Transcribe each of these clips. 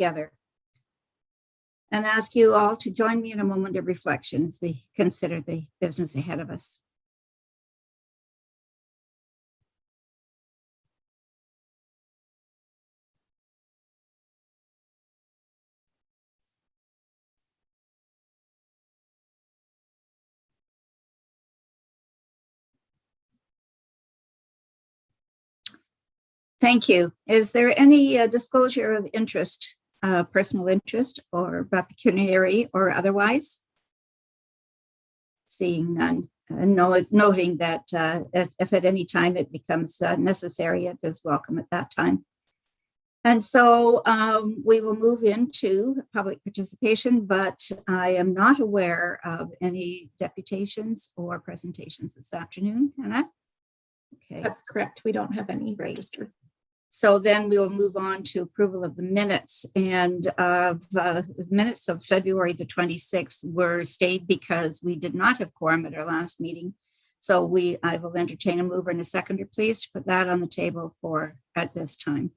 together. And ask you all to join me in a moment of reflection as we consider the business ahead of us. Thank you. Is there any disclosure of interest, personal interest, or pecuniary or otherwise? Seeing none, noting that if at any time it becomes necessary, it is welcome at that time. And so we will move into public participation, but I am not aware of any deputations or presentations this afternoon. Hannah? Okay. That's correct. We don't have any registered. So then we will move on to approval of the minutes, and minutes of February the 26th were stayed because we did not have quorum at our last meeting. So I will entertain a mover and a seconder, please, to put that on the table for at this time.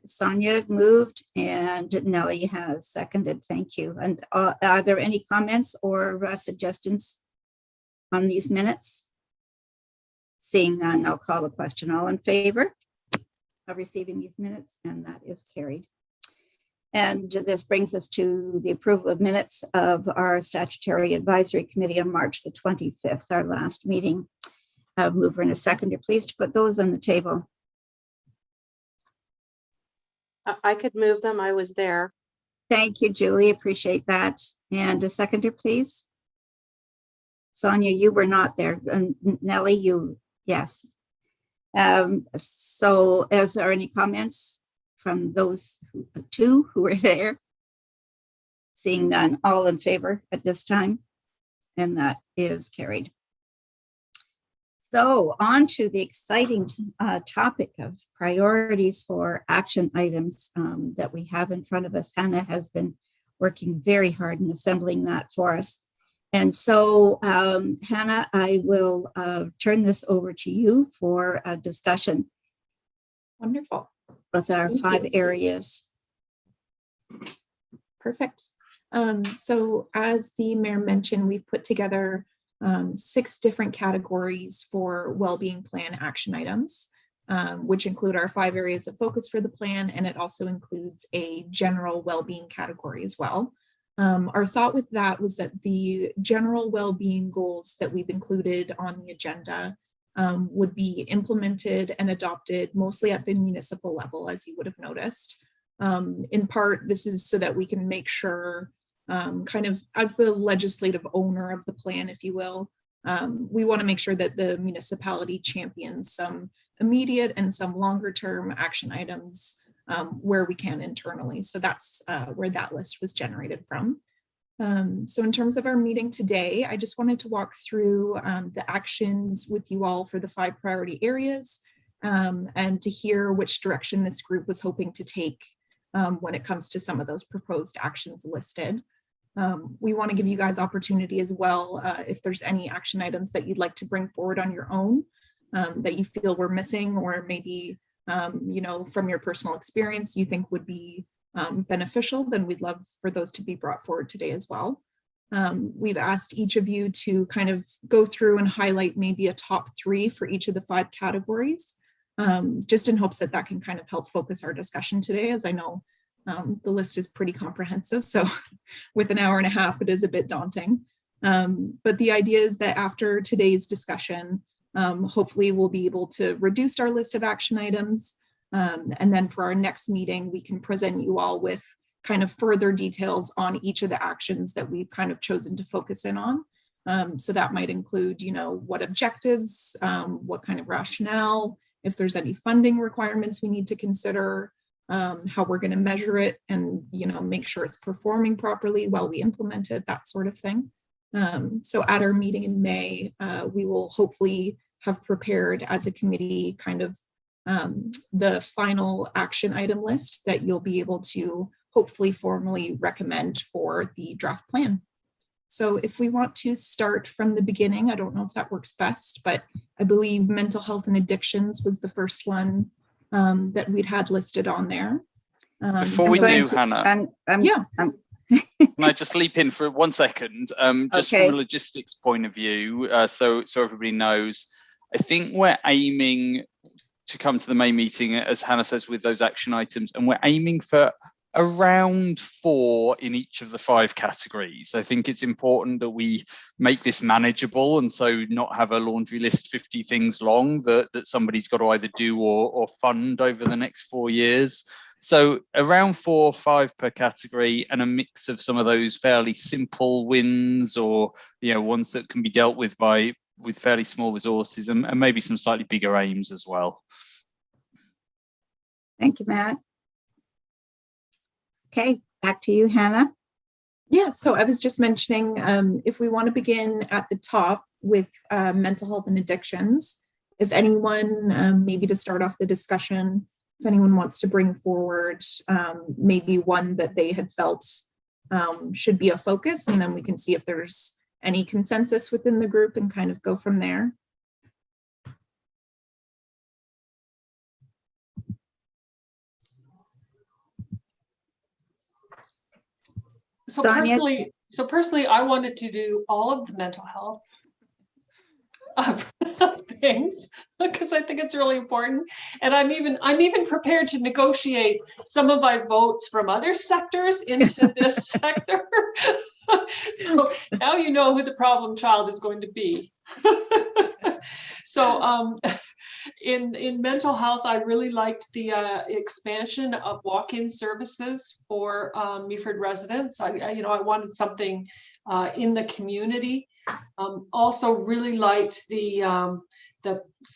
Sonia moved and Nellie has seconded. Thank you. And are there any comments or suggestions on these minutes? Seeing none, I'll call the question. All in favor of receiving these minutes? And that is carried. And this brings us to the approval of minutes of our Statutory Advisory Committee on March the 25th, our last meeting. Mover and a seconder, please, to put those on the table. I could move them. I was there. Thank you, Julie. Appreciate that. And a seconder, please. Sonia, you were not there. And Nellie, you, yes. So is there any comments from those two who were there? Seeing none, all in favor at this time? And that is carried. So on to the exciting topic of priorities for action items that we have in front of us. Hannah has been working very hard in assembling that for us. And so, Hannah, I will turn this over to you for a discussion. Wonderful. With our five areas. Perfect. So as the mayor mentioned, we've put together 6 different categories for well-being plan action items, which include our 5 areas of focus for the plan, and it also includes a general well-being category as well. Our thought with that was that the general well-being goals that we've included on the agenda would be implemented and adopted mostly at the municipal level, as you would have noticed. In part, this is so that we can make sure, kind of as the legislative owner of the plan, if you will, we want to make sure that the municipality champions some immediate and some longer term action items where we can internally. So that's where that list was generated from. So in terms of our meeting today, I just wanted to walk through the actions with you all for the 5 priority areas and to hear which direction this group was hoping to take when it comes to some of those proposed actions listed. We want to give you guys opportunity as well if there's any action items that you'd like to bring forward on your own that you feel we're missing, or maybe you know, from your personal experience you think would be beneficial, then we'd love for those to be brought forward today as well. We've asked each of you to kind of go through and highlight maybe a top 3 for each of the 5 categories, just in hopes that that can kind of help focus our discussion today, as I know the list is pretty comprehensive. So with an hour and a half, it is a bit daunting. But the idea is that after today's discussion, hopefully we'll be able to reduce our list of action items. And then for our next meeting, we can present you all with kind of further details on each of the actions that we've kind of chosen to focus in on. So that might include, you know, what objectives, what kind of rationale, if there's any funding requirements we need to consider, how we're going to measure it and, you know, make sure it's performing properly while we implement it, that sort of thing. So at our meeting in May, we will hopefully have prepared as a committee kind of the final action item list that you'll be able to hopefully formally recommend for the draft plan. So if we want to start from the beginning, I don't know if that works best, but I believe mental health and addictions was the first one that we'd had listed on there. Before we do, to- Hannah, Yeah. can I just leap in for 1 second? Just Okay. from a logistics point of view, so everybody knows, I think we're aiming to come to the main meeting, as Hannah says, with those action items, and we're aiming for around 4 in each of the 5 categories. I think it's important that we make this manageable, and so not have a laundry list 50 things long that somebody's got to either do or fund over the next 4 years. So around 4 or 5 per category, and a mix of some of those fairly simple wins, or ones that can be dealt with with fairly small resources, and maybe some slightly bigger aims as well. Thank you, Matt. Okay, back to you, Hannah. Yeah, so I was just mentioning, if we want to begin at the top with mental health and addictions, if anyone, maybe to start off the discussion, if anyone wants to bring forward maybe one that they had felt should be a focus, and then we can see if there's any consensus within the group and kind of go from there. So Sonia? personally, I wanted to do all of the mental health things because I think it's really important, and I'm even prepared to negotiate some of my votes from other sectors into this sector. So now you know who the problem child is going to be. So in mental health, I really liked the expansion of walk-in services for Meaford residents. I wanted something in the community. Also really liked the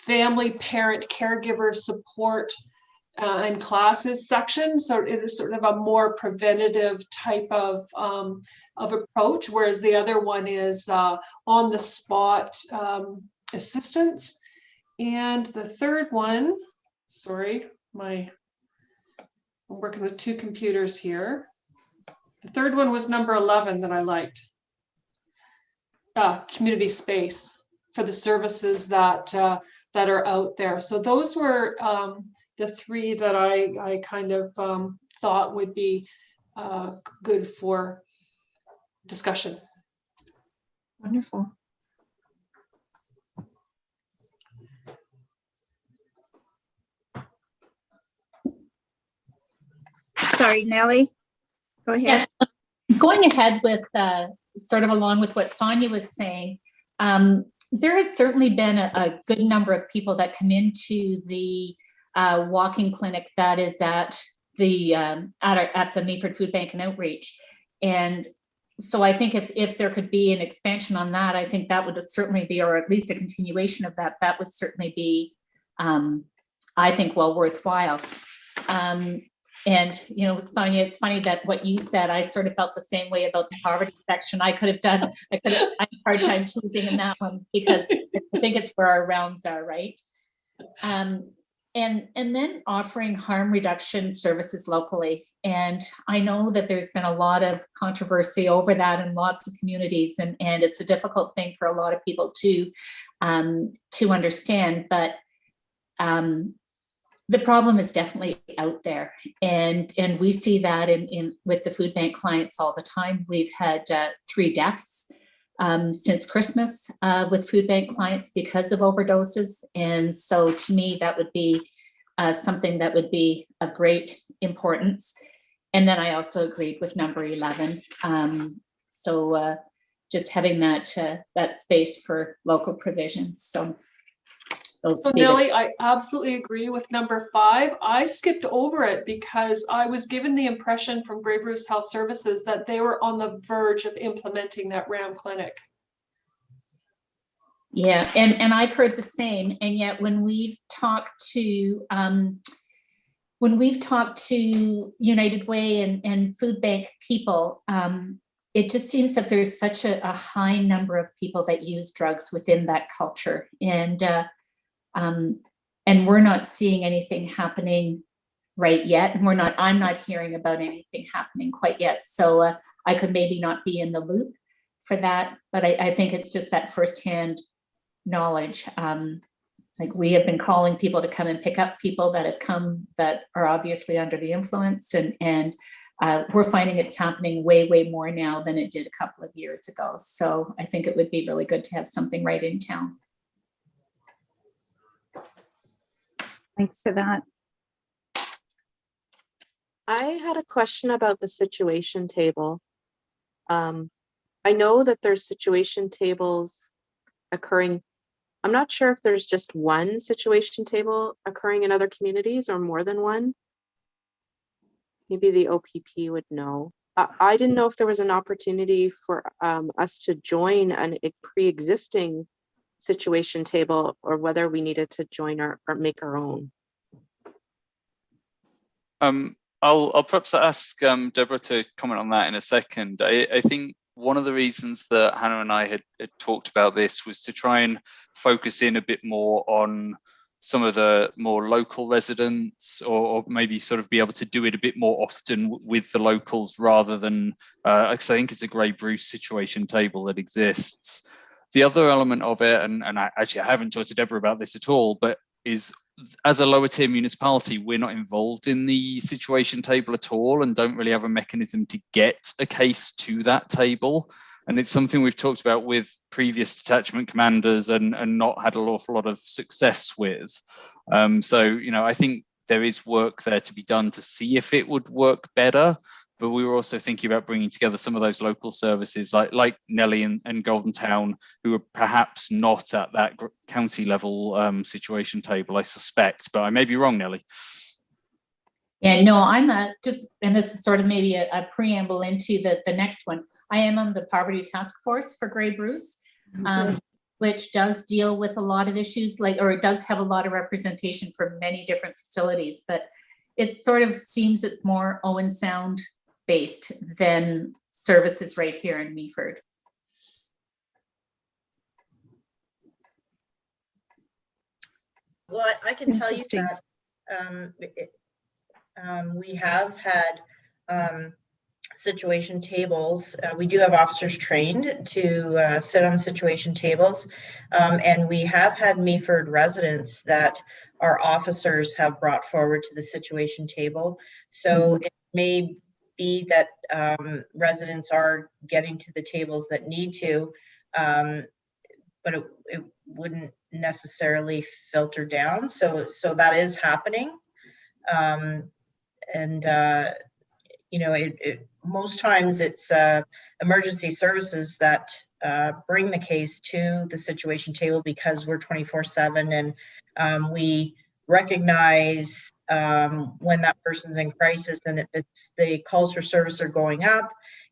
family, parent, caregiver support and classes section. So it is sort of a more preventative type of approach, whereas the other one is on the spot assistance. And the third one, sorry, I'm working with 2 computers here. The third one was number 11 that I liked. Community space for the services that are out there. So those were the 3 that I kind of thought would be good for discussion. Wonderful. Sorry, Nellie. Go ahead. Yeah. Going ahead with sort of along with what Sonia was saying, there has certainly been a good number of people that come into the walking clinic that is at the Meaford Food Bank and Outreach. And so I think if there could be an expansion on that, I think that would certainly be, or at least a continuation of that would certainly be, I think, well worthwhile. And, Sonia, it's funny that what you said, I sort of felt the same way about the poverty section. I had a hard time choosing in that one because I think it's where our realms are, right? And then offering harm reduction services locally. And I know that there's been a lot of controversy over that in lots of communities, and it's a difficult thing for a lot of people to understand, but the problem is definitely out there, and we see that in with the food bank clients all the time. We've had 3 deaths since Christmas with food bank clients because of overdoses, and so to me that would be something that would be of great importance. And then I also agreed with number 11. So just having that space for local provisions. So. So Nellie, I absolutely agree with number 5. I skipped over it because I was given the impression from Grey Bruce Health Services that they were on the verge of implementing that RAM clinic. Yeah, and I've heard the same. And yet when we've talked to United Way and food bank people, it just seems that there's such a high number of people that use drugs within that culture. And we're not seeing anything happening right yet. And I'm not hearing about anything happening quite yet. So I could maybe not be in the loop for that, but I think it's just that firsthand knowledge. Like we have been calling people to come and pick up people that have come that are obviously under the influence, and we're finding it's happening way more now than it did a couple of years ago. So I think it would be really good to have something right in town. Thanks for that. I had a question about the situation table. I know that there's situation tables occurring. I'm not sure if there's just one situation table occurring in other communities or more than one. Maybe the OPP would know. I didn't know if there was an opportunity for us to join a pre-existing situation table, or whether we needed to join or make our own. I'll perhaps ask Deborah to comment on that in a second. I think one of the reasons that Hannah and I had talked about this was to try and focus in a bit more on some of the more local residents, or maybe sort of be able to do it a bit more often with the locals, rather than, because I think it's a Grey Bruce situation table that exists. The other element of it, and I haven't talked to Deborah about this at all, but is, as a lower tier municipality, we're not involved in the situation table at all, and don't really have a mechanism to get a case to that table. And it's something we've talked about with previous detachment commanders and not had an awful lot of success with. So, you know, I think there is work there to be done to see if it would work better. But we were also thinking about bringing together some of those local services like Nellie and Golden Town, who are perhaps not at that county level situation table, I suspect, but I may be wrong, Nellie. Yeah, no, I'm just, and this is sort of maybe a preamble into the next one. I am on the Poverty Task Force for Grey Bruce, which does deal with a lot of issues, or it does have a lot of representation for many different facilities, but it sort of seems it's more Owen Sound based than services right here in Meaford. Well, I can tell you that we have had situation tables. We do have officers trained to sit on situation tables, and we have had Meaford residents that our officers have brought forward to the situation table. So it may be that residents are getting to the tables that need to, but it wouldn't necessarily filter down. So that is happening. You know, most times it's emergency services that bring the case to the situation table, because we're 24/7, and we recognize when that person's in crisis, and it's the calls for service are going up,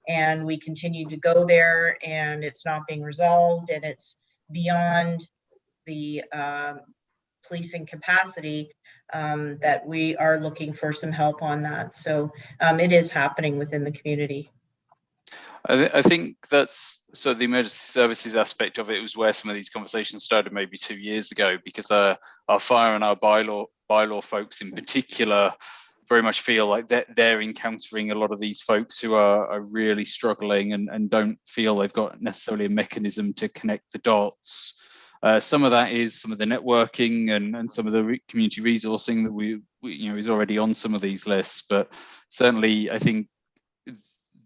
and we continue to go there, and it's not being resolved, and it's beyond the policing capacity, that we are looking for some help on that. So it is happening within the community. I think that's, so the emergency services aspect of it was where some of these conversations started maybe 2 years ago, because our fire and our bylaw folks in particular very much feel like they're encountering a lot of these folks who are really struggling and don't feel they've got necessarily a mechanism to connect the dots. Some of that is some of the networking and some of the community resourcing that we you know is already on some of these lists, but certainly I think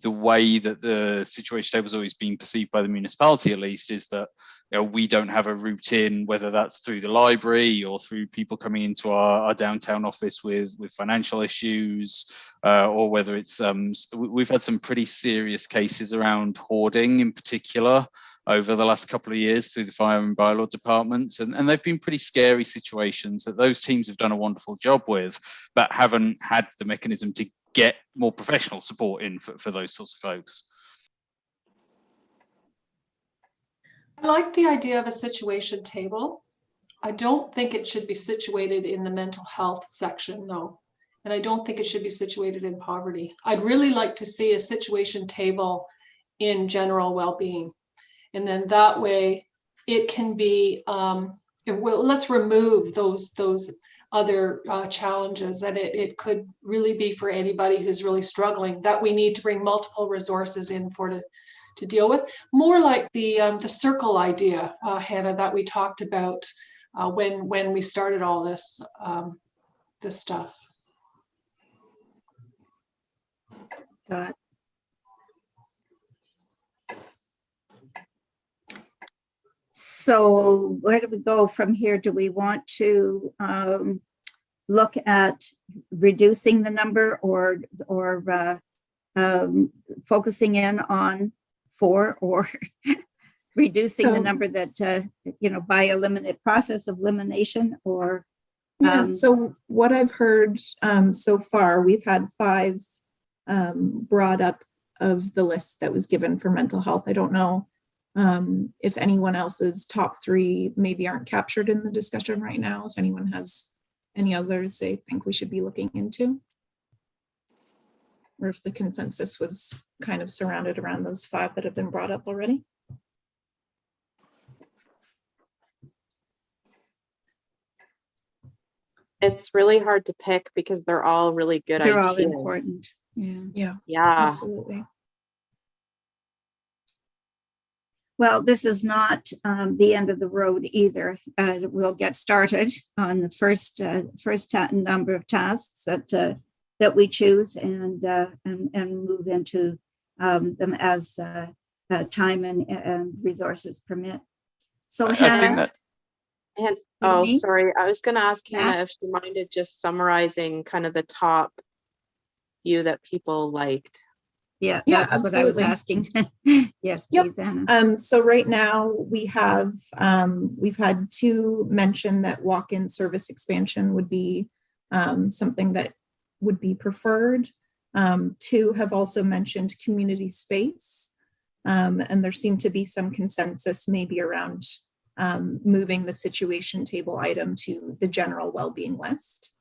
the way that the situation table has always been perceived by the municipality, at least, is that, you know, we don't have a route in, whether that's through the library or through people coming into our downtown office with financial issues, or whether it's we've had some pretty serious cases around hoarding in particular over the last couple of years through the fire and bylaw departments, and they've been pretty scary situations that those teams have done a wonderful job with, but haven't had the mechanism to get more professional support in for those sorts of folks. I like the idea of a situation table. I don't think it should be situated in the mental health section, no. And I don't think it should be situated in poverty. I'd really like to see a situation table in general well-being. And then that way it can be, let's remove those other challenges, and it could really be for anybody who's really struggling, that we need to bring multiple resources in to deal with. More like the circle idea, Hannah, that we talked about when we started all this this stuff. Got. So where do we go from here? Do we want to look at reducing the number or focusing in on 4, or reducing the So- number that, by process of elimination, or? Yeah, so what I've heard so far, we've had 5 brought up of the list that was given for mental health. I don't know if anyone else's top 3 maybe aren't captured in the discussion right now. If anyone has any others they think we should be looking into, or if the consensus was kind of surrounded around those 5 that have been brought up already. It's really hard to pick because they're all really good They're all ideas. important. Yeah. Yeah, Yeah. absolutely. Well, this is not the end of the road either. We'll get started on the first number of tasks that we choose, and move into them as time and resources permit. So I think Hannah, that And With me? sorry, I was going to ask Matt? Hannah if she minded just summarizing kind of the top few that people liked. yeah, Yeah, that's what I was asking. Yes, Yep. please, Anna. So right now we have, we've had 2 mention that walk-in service expansion would be something that would be preferred. 2 have also mentioned community space. And there seemed to be some consensus maybe around moving the situation table item to the general well-being list.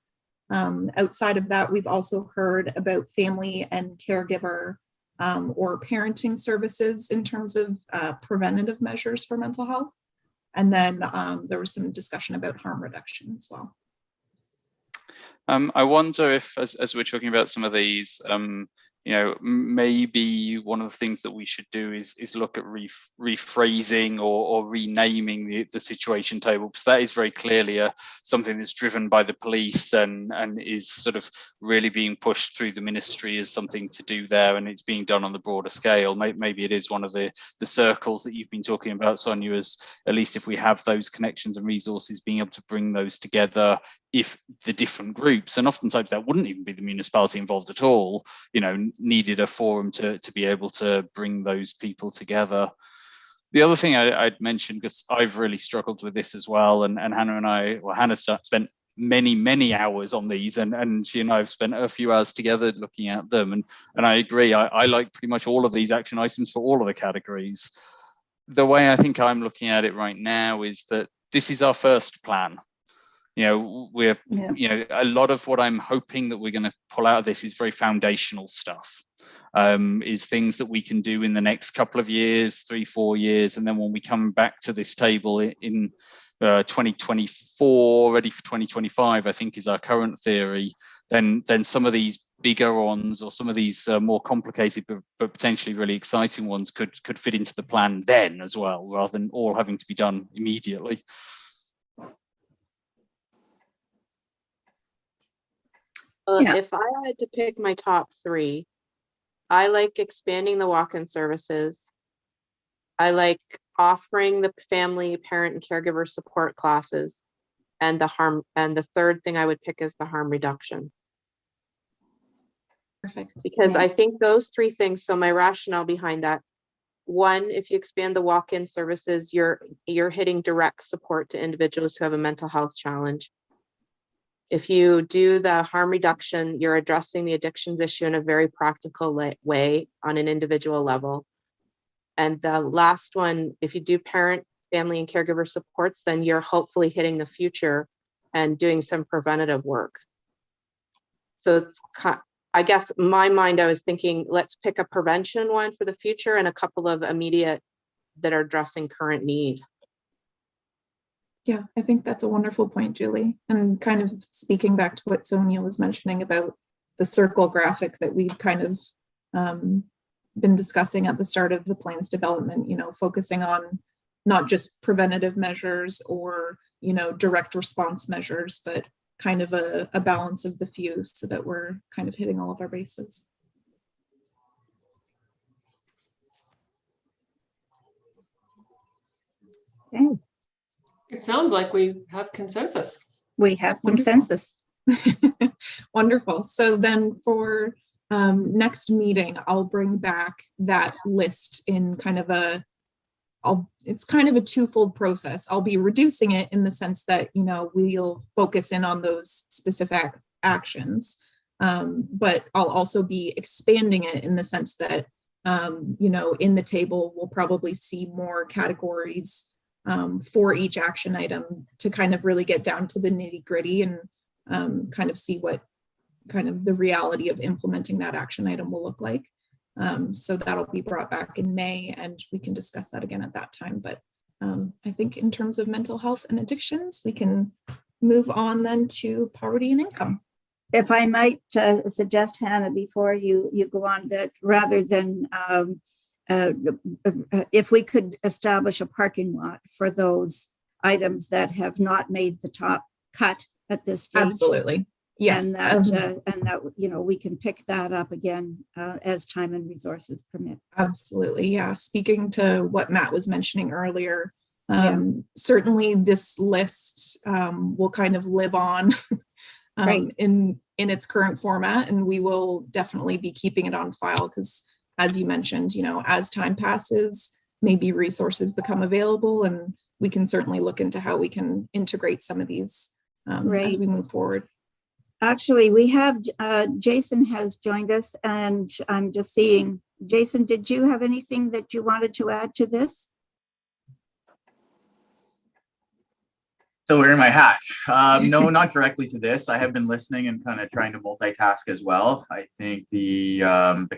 Outside of that, we've also heard about family and caregiver or parenting services in terms of preventative measures for mental health. And then there was some discussion about harm reduction as well. I wonder if, as we're talking about some of these, maybe one of the things that we should do is look at rephrasing or renaming the situation table, because that is very clearly something that's driven by the police and is sort of really being pushed through the ministry as something to do there, and it's being done on the broader scale. Maybe it is one of the circles that you've been talking about, Sonia, as at least if we have those connections and resources, being able to bring those together, if the different groups, and oftentimes that wouldn't even be the municipality involved at all, needed a forum to be able to bring those people together. The other thing I'd mention, because I've really struggled with this as well, and Hannah and I, well, Hannah spent many hours on these, and she and I have spent a few hours together looking at them, and I agree, I like pretty much all of these action items for all of the categories. The way I think I'm looking at it right now is that this is our first plan. We're, a lot of what I'm hoping that we're going to pull out of this is very foundational stuff, is things that we can do in the next couple of years, 3-4 years. And then when we come back to this table in 2024, ready for 2025, I think is our current theory, then some of these bigger ones or some of these more complicated but potentially really exciting ones could fit into the plan then as well, rather than all having to be done immediately. Yeah. If I had to pick my top 3, I like expanding the walk-in services. I like offering the family, parent, and caregiver support classes, and the third thing I would pick is the harm reduction. Perfect. Because I think those 3 things, so my rationale behind that, 1, if you expand the walk-in services, you're hitting direct support to individuals who have a mental health challenge. If you do the harm reduction, you're addressing the addictions issue in a very practical way on an individual level. And the last one, if you do parent, family, and caregiver supports, then you're hopefully hitting the future and doing some preventative work. So it's, I guess in my mind, I was thinking, let's pick a prevention one for the future and a couple of immediate that are addressing current need. Yeah, I think that's a wonderful point, Julie. And kind of speaking back to what Sonia was mentioning about the circle graphic that we've kind of been discussing at the start of the plan's development, focusing on not just preventative measures or direct response measures, but kind of a balance of the few so that we're kind of hitting all of our bases. Okay, It sounds like we have consensus. we have Wonderful. consensus. Wonderful. So then for next meeting, I'll bring back that list in kind of it's kind of a twofold process. I'll be reducing it in the sense that, we'll focus in on those specific actions. But I'll also be expanding it in the sense that, in the table, we'll probably see more categories for each action item to kind of really get down to the nitty gritty and kind of see what kind of the reality of implementing that action item will look like. So that'll be brought back in May and we can discuss that again at that time. But I think in terms of mental health and addictions, we can move on then to poverty and income. If I might suggest, Hannah, before you go on, that rather than if we could establish a parking lot for those items that have not made the top cut at this stage. Absolutely. Yes. And that we can pick that up again as time and resources permit. Absolutely. Yeah. Speaking to what Matt was mentioning earlier, Yeah. certainly this list will kind of live on Right. in its current format, and we will definitely be keeping it on file because, as you mentioned, as time passes, maybe resources become available, and we can certainly look into how we can integrate some of these as we move forward. Actually, we have Jason has joined us, and I'm just seeing, Jason, did you have anything that you wanted to add to this? So wearing my hat. No, not directly to this. I have been listening and kind of trying to multitask as well. I think the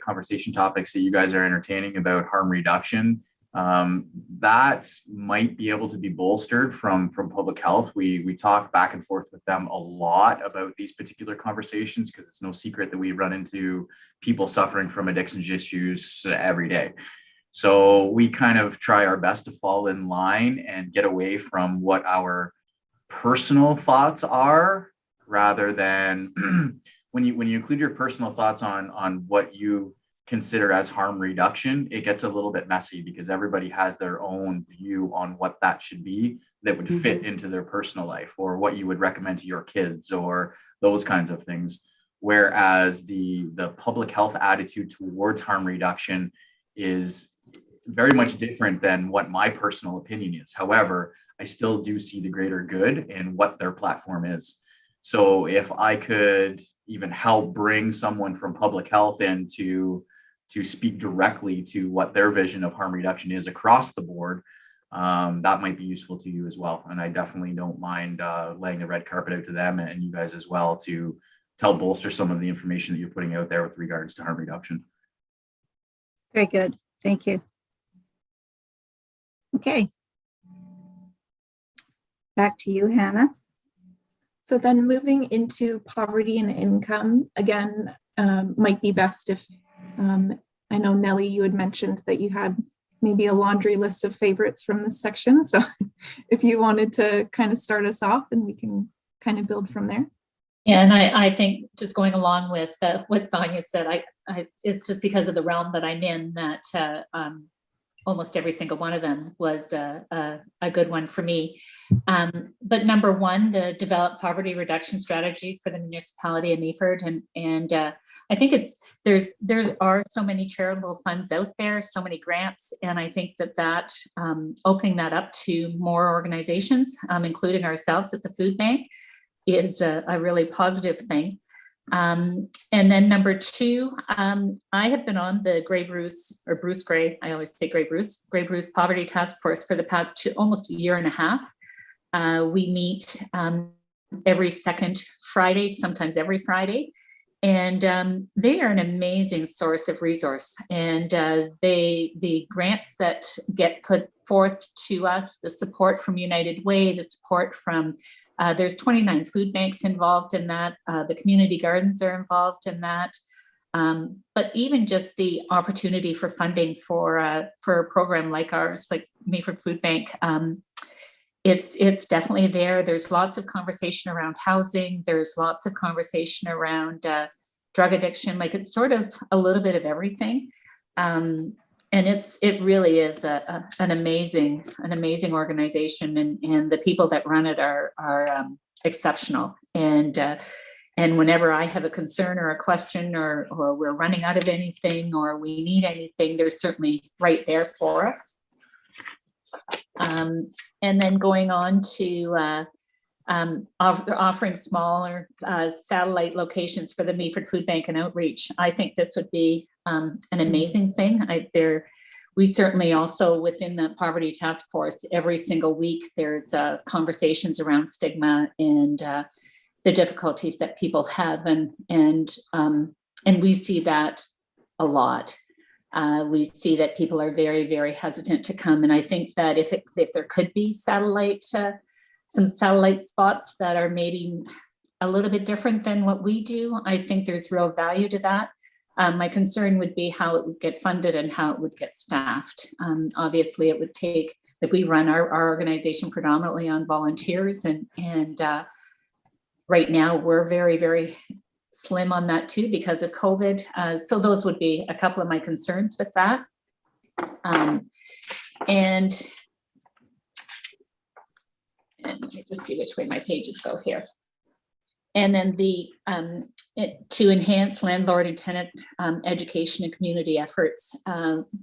conversation topics that you guys are entertaining about harm reduction, that might be able to be bolstered from public health. We talk back and forth with them a lot about these particular conversations because it's no secret that we run into people suffering from addiction issues every day. So we kind of try our best to fall in line and get away from what our personal thoughts are, rather than when you include your personal thoughts on what you consider as harm reduction, it gets a little bit messy because everybody has their own view on what that should be that would fit into their personal life, or what you would recommend to your kids, or those kinds of things. Whereas the public health attitude towards harm reduction is very much different than what my personal opinion is. However, I still do see the greater good in what their platform is. So if I could even help bring someone from public health in to speak directly to what their vision of harm reduction is across the board, that might be useful to you as well. And I definitely don't mind laying the red carpet out to them and you guys as well to help bolster some of the information that you're putting out there with regards to harm reduction. Very good. Thank you. Okay. Back to you, Hannah. So then moving into poverty and income, again, might be best if, I know Nellie, you had mentioned that you had maybe a laundry list of favorites from this section. So if you wanted to kind of start us off and we can kind of build from there. Yeah, and I think just going along with what Sonia said, it's just because of the realm that I'm in that almost every single one of them was a good one for me. But number one, the develop poverty reduction strategy for the municipality of Meaford. And I think there are so many charitable funds out there, so many grants. And I think that opening that up to more organizations, including ourselves at the food bank, is a really positive thing. And then number two, I have been on the Bruce Gray, I always say Gray Bruce Poverty Task Force for the past almost a year and a half. We meet every second Friday, sometimes every Friday. And they are an amazing source of resource. And the grants that get put forth to us, the support from United Way, the support from, there's 29 food banks involved in that. The community gardens are involved in that. But even just the opportunity for funding for a program like ours, like Meaford Food Bank, it's definitely there. There's lots of conversation around housing. There's lots of conversation around drug addiction. Like, it's sort of a little bit of everything. And it really is an amazing organization, and the people that run it are exceptional. And whenever I have a concern or a question, or we're running out of anything, or we need anything, they're certainly right there for us. And then going on to offering smaller satellite locations for the Meaford Food Bank and outreach. I think this would be an amazing thing. We certainly also, within the Poverty Task Force, every single week there's conversations around stigma and the difficulties that people have, and we see that a lot. We see that people are very, very hesitant to come, and I think that if there could be some satellite spots that are maybe a little bit different than what we do, I think there's real value to that. My concern would be how it would get funded and how it would get staffed. Obviously, it would take, like, we run our organization predominantly on volunteers, and right now we're very, very slim on that too because of COVID. So those would be a couple of my concerns with that. And let me just see which way my pages go here. And then to enhance landlord and tenant education and community efforts.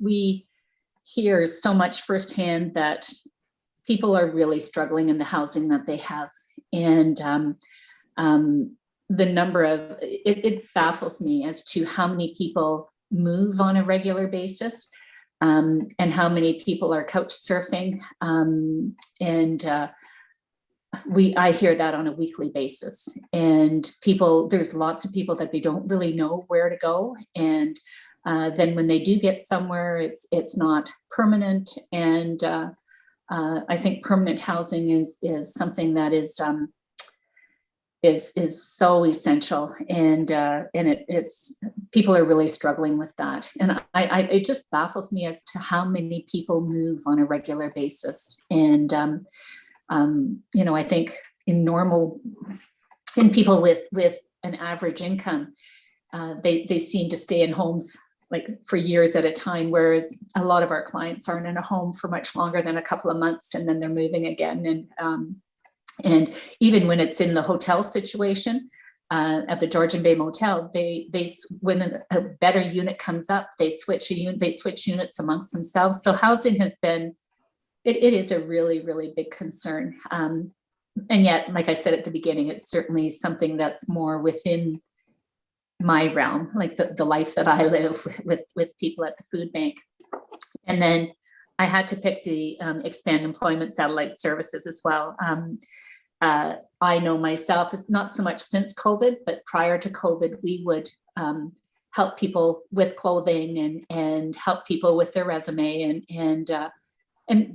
We hear so much firsthand that people are really struggling in the housing that they have. And the number of, it baffles me as to how many people move on a regular basis, and how many people are couch surfing. I hear that on a weekly basis, and there's lots of people that they don't really know where to go. And then when they do get somewhere, it's not permanent. And I think permanent housing is something that is so essential, and it's people are really struggling with that. And it just baffles me as to how many people move on a regular basis. And I think in people with an average income, they seem to stay in homes like for years at a time, whereas a lot of our clients aren't in a home for much longer than a couple of months, and then they're moving again. And even when it's in the hotel situation, at the Georgian Bay Motel, when a better unit comes up, they switch units amongst themselves. So housing has been, it is a really, really big concern. And yet, like I said at the beginning, it's certainly something that's more within my realm, like the life that I live with people at the food bank. And then I had to pick the expand employment satellite services as well. I know myself, it's not so much since COVID, but prior to COVID, we would help people with clothing and help people with their resume, and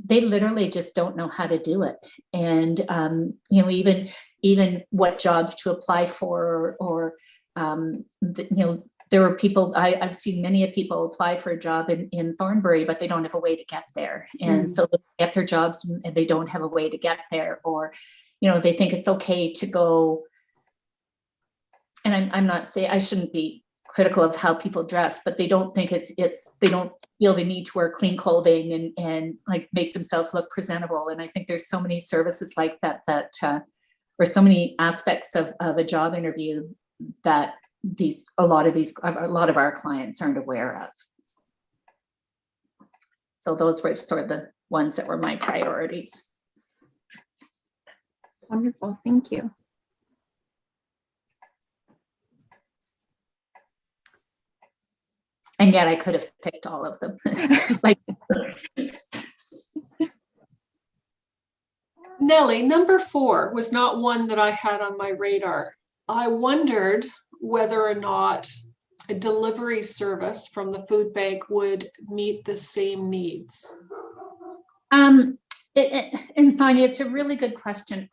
they literally just don't know how to do it. And even what jobs to apply for, or there were people, I've seen many people apply for a job in Thornbury, but they don't have a way to get there. And so they get their jobs and they don't have a way to get there, or, they think it's okay to go. And I'm not saying, I shouldn't be critical of how people dress, but they don't think they don't feel the need to wear clean clothing and like make themselves look presentable. And I think there's so many services like that or so many aspects of a job interview that a lot of our clients aren't aware of. So those were sort of the ones that were my priorities. Wonderful, thank you. And yet I could have picked all of them. Nellie, number 4 was not one that I had on my radar. I wondered whether or not a delivery service from the food bank would meet the same needs. And Sonia, it's a really good question.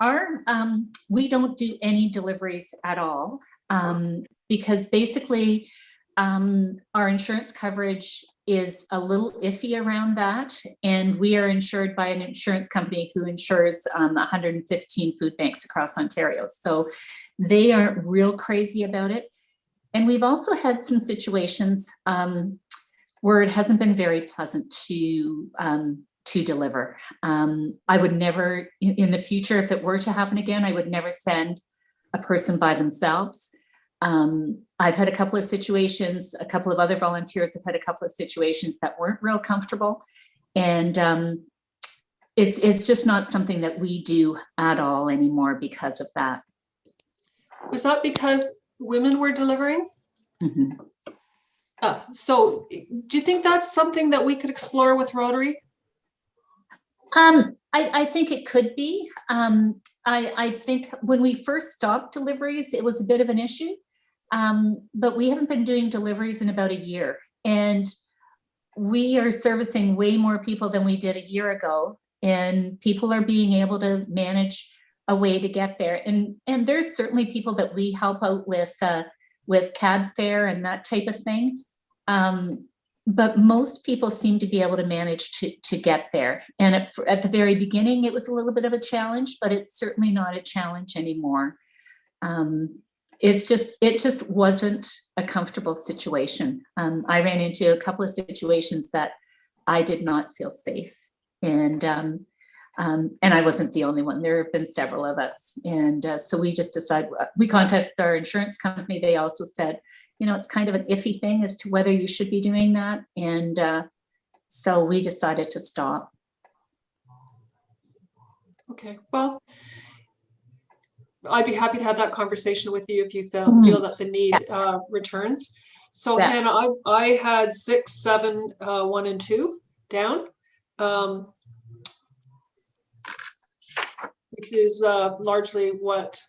We don't do any deliveries at all, because basically our insurance coverage is a little iffy around that. And we are insured by an insurance company who insures 115 food banks across Ontario. So they aren't real crazy about it. And we've also had some situations where it hasn't been very pleasant to deliver. I would never, in the future, if it were to happen again, I would never send a person by themselves. I've had a couple of situations, a couple of other volunteers have had a couple of situations that weren't real comfortable. And it's just not something that we do at all anymore because of that. Was that because women were delivering? Mm-hmm. So do you think that's something that we could explore with Rotary? I think it could be. I think when we first stopped deliveries, it was a bit of an issue, but we haven't been doing deliveries in about a year, and we are servicing way more people than we did a year ago, and people are being able to manage a way to get there. And there's certainly people that we help out with cab fare and that type of thing. But most people seem to be able to manage to get there. And at the very beginning, it was a little bit of a challenge, but it's certainly not a challenge anymore. It just wasn't a comfortable situation. I ran into a couple of situations that I did not feel safe. And I wasn't the only one. There have been several of us. And so we just decided, we contacted our insurance company. They also said, it's kind of an iffy thing as to whether you should be doing that. And so we decided to stop. Okay, well, I'd be happy to have that conversation with you if you feel that the need returns. So Yeah. Hannah, I had 6, 7, 1, and 2 down, which is largely what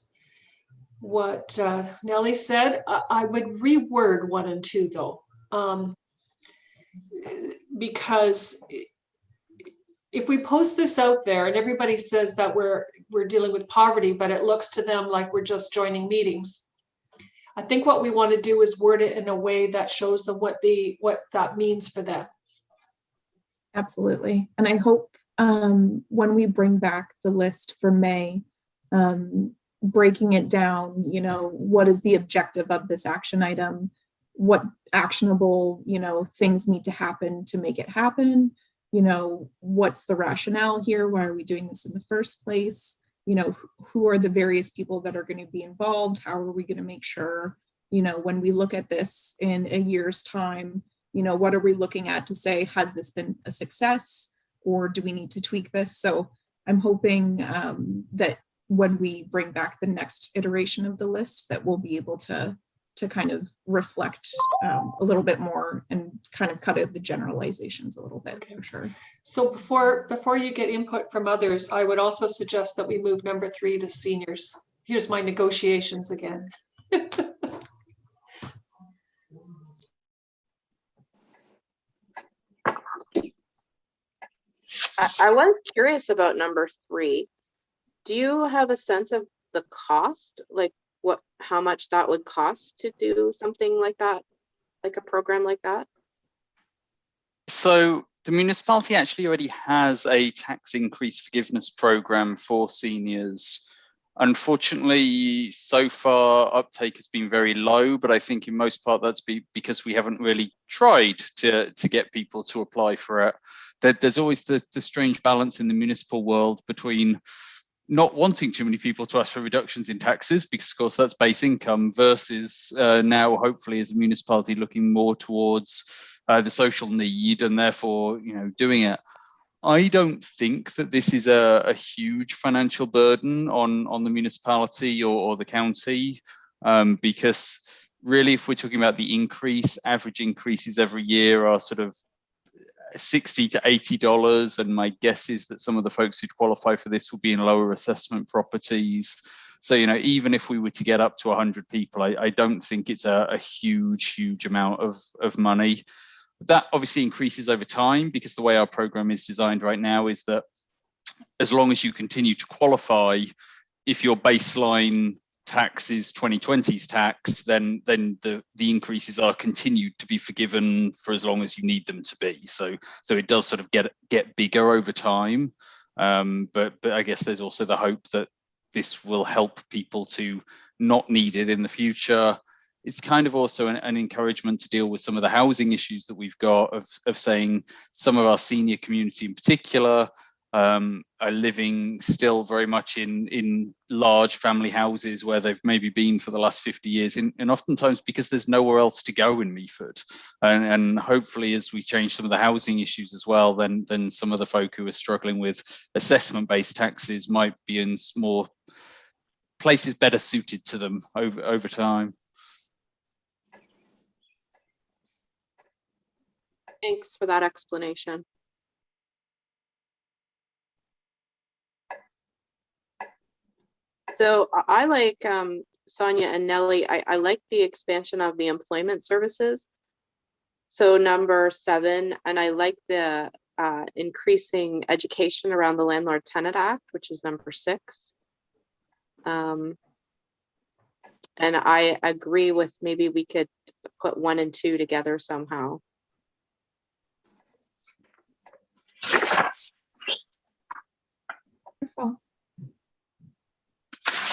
Nellie said. I would reword 1 and 2 though, because if we post this out there and everybody says that we're dealing with poverty, but it looks to them like we're just joining meetings, I think what we want to do is word it in a way that shows them what that means for them. Absolutely. And I hope when we bring back the list for May, breaking it down, what is the objective of this action item? What actionable, things need to happen to make it happen? What's the rationale here? Why are we doing this in the first place? Who are the various people that are going to be involved? How are we going to make sure, when we look at this in a year's time, what are we looking at to say, has this been a success or do we need to tweak this? So I'm hoping that when we bring back the next iteration of the list, that we'll be able to kind of reflect a little bit more and kind of cut out the generalizations a little bit. Okay. For sure. So before you get input from others, I would also suggest that we move number 3 to seniors. Here's my negotiations again. I was curious about number 3. Do you have a sense of the cost? Like how much that would cost to do something like that, like a program like that? So the municipality actually already has a tax increase forgiveness program for seniors. Unfortunately, so far uptake has been very low, but I think in most part that's because we haven't really tried to get people to apply for it. There's always the strange balance in the municipal world between not wanting too many people to ask for reductions in taxes, because of course that's base income, versus now hopefully as a municipality looking more towards the social need and therefore doing it. I don't think that this is a huge financial burden on the municipality or the county, because really if we're talking about the average increases every year are sort of $60 to $80, and my guess is that some of the folks who'd qualify for this will be in lower assessment properties. So even if we were to get up to 100 people, I don't think it's a huge amount of money. That obviously increases over time, because the way our program is designed right now is that as long as you continue to qualify, if your baseline tax is 2020's tax, then the increases are continued to be forgiven for as long as you need them to be. So it does sort of get bigger over time. But I guess there's also the hope that this will help people to not need it in the future. It's kind of also an encouragement to deal with some of the housing issues that we've got of saying some of our senior community in particular are living still very much in large family houses where they've maybe been for the last 50 years, and oftentimes because there's nowhere else to go in Meaford. And hopefully as we change some of the housing issues as well, then some of the folk who are struggling with assessment-based taxes might be in more places better suited to them over time. Thanks for that explanation. So I like Sonia and Nellie, I like the expansion of the employment services. So number 7, and I like the increasing education around the Landlord Tenant Act, which is number 6. And I agree with maybe we could put 1 and 2 together somehow. Wonderful.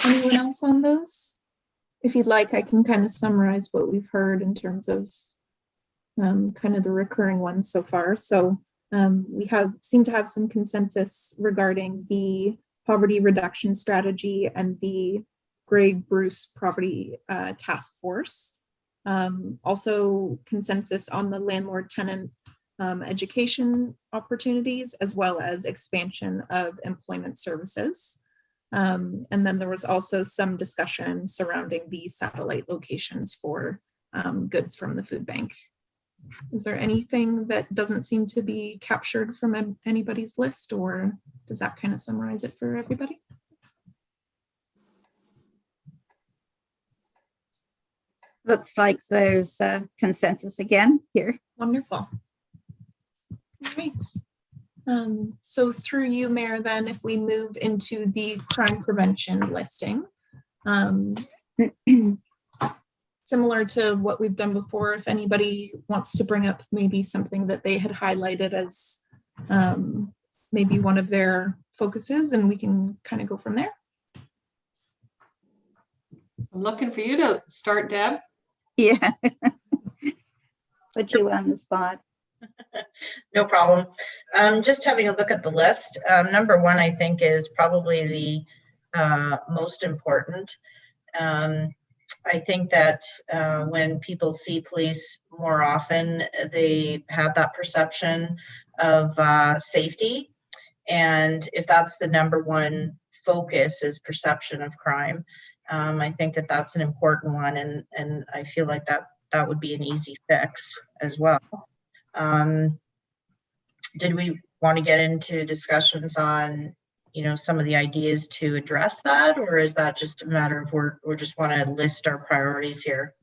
Anyone else on those? If you'd like, I can kind of summarize what we've heard in terms of kind of the recurring ones so far. So we seem to have some consensus regarding the poverty reduction strategy and the Greg Bruce Poverty Task Force. Also consensus on the landlord-tenant education opportunities, as well as expansion of employment services. And then there was also some discussion surrounding the satellite locations for goods from the food bank. Is there anything that doesn't seem to be captured from anybody's list, or does that kind of summarize it for everybody? Looks like there's consensus again here. Wonderful. All right. So through you, Mayor, then if we move into the crime prevention listing, similar to what we've done before, if anybody wants to bring up maybe something that they had highlighted as maybe one of their focuses, and we can kind of go from there. I'm looking for you to start, Deb. Yeah. Put you on the spot. No problem. Just having a look at the list. Number 1, I think, is probably the most important. I think that when people see police more often, they have that perception of safety. And if that's the number 1 focus is perception of crime, I think that that's an important one. And I feel like that would be an easy fix as well. Did we want to get into discussions on, some of the ideas to address that, or is that just a matter of we just want to list our priorities here?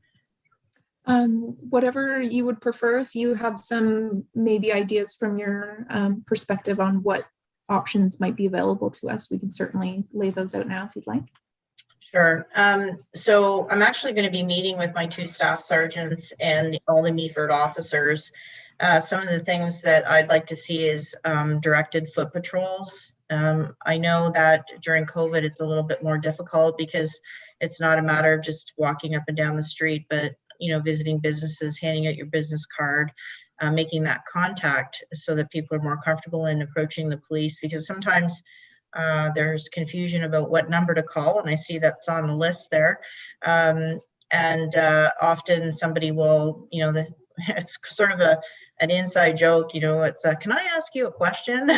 Whatever you would prefer. If you have some maybe ideas from your perspective on what options might be available to us, we can certainly lay those out now if you'd like. Sure. So I'm actually going to be meeting with my 2 staff sergeants and all the Meaford officers. Some of the things that I'd like to see is directed foot patrols. I know that during COVID, it's a little bit more difficult because it's not a matter of just walking up and down the street, but, visiting businesses, handing out your business card, making that contact so that people are more comfortable in approaching the police, because sometimes there's confusion about what number to call, and I see that's on the list there. And often somebody will, it's sort of an inside joke, it's can I ask you a question?